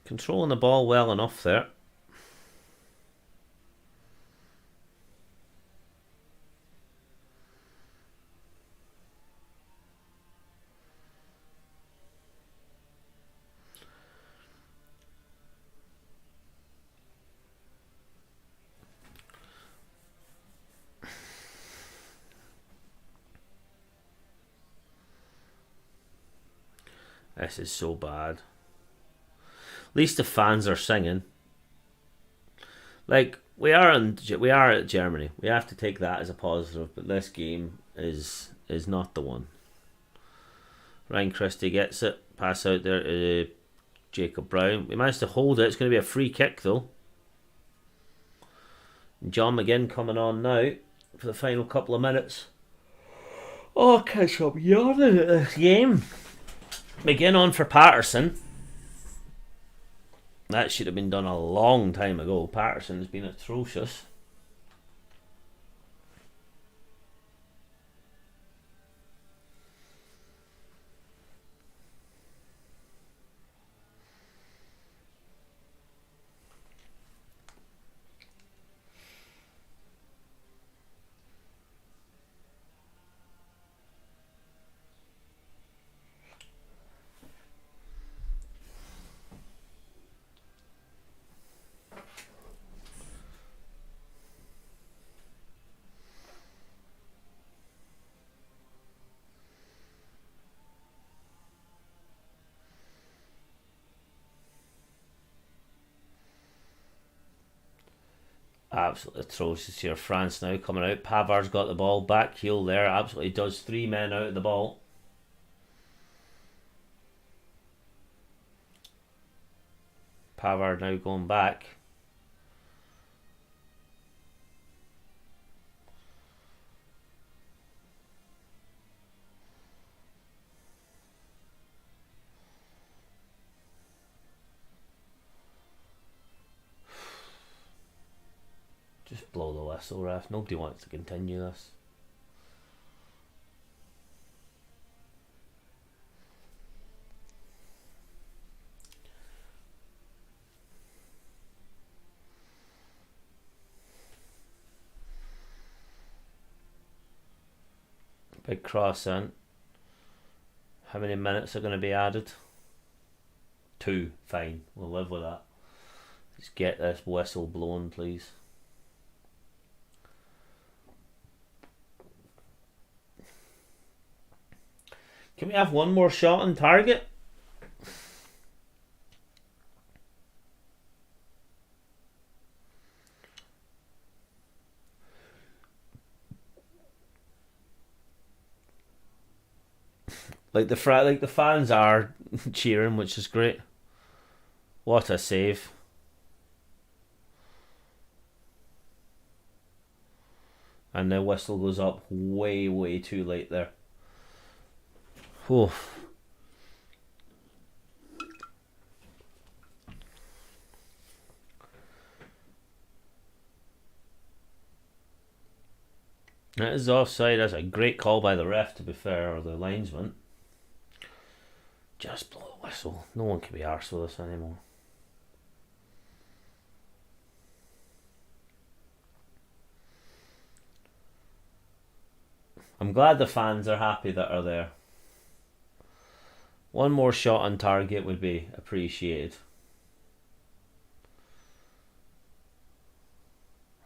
Controlling the ball well enough there. This is so bad. At least the fans are singing. Like, we are at Germany. We have to take that as a positive, but this game is not the one. Ryan Christie gets it. Pass out there to Jacob Brown. We managed to hold it. It's going to be a free kick though. John McGinn coming on now for the final couple of minutes. Oh, I can't stop yawning at this game. McGinn on for Patterson. That should have been done a long time ago. Patterson has been atrocious. Absolutely atrocious here. France now coming out. Pavard's got the ball. Back heel there. Absolutely does 3 men out of the ball. Pavard now going back. Just blow the whistle, ref. Nobody wants to continue this. Big cross in. How many minutes are going to be added? 2. Fine. We'll live with that. Let's get this whistle blown, please. Can we have one more shot on target? Like the fans are cheering, which is great. What a save. And the whistle goes up way too late there. Oof. That is offside. That's a great call by the ref, to be fair, or the linesman. Just blow the whistle. No one can be arsed with this anymore. I'm glad the fans are happy that are there. One more shot on target would be appreciated.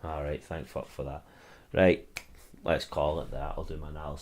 Alright, thank fuck for that. Right, let's call it that. I'll do my analysis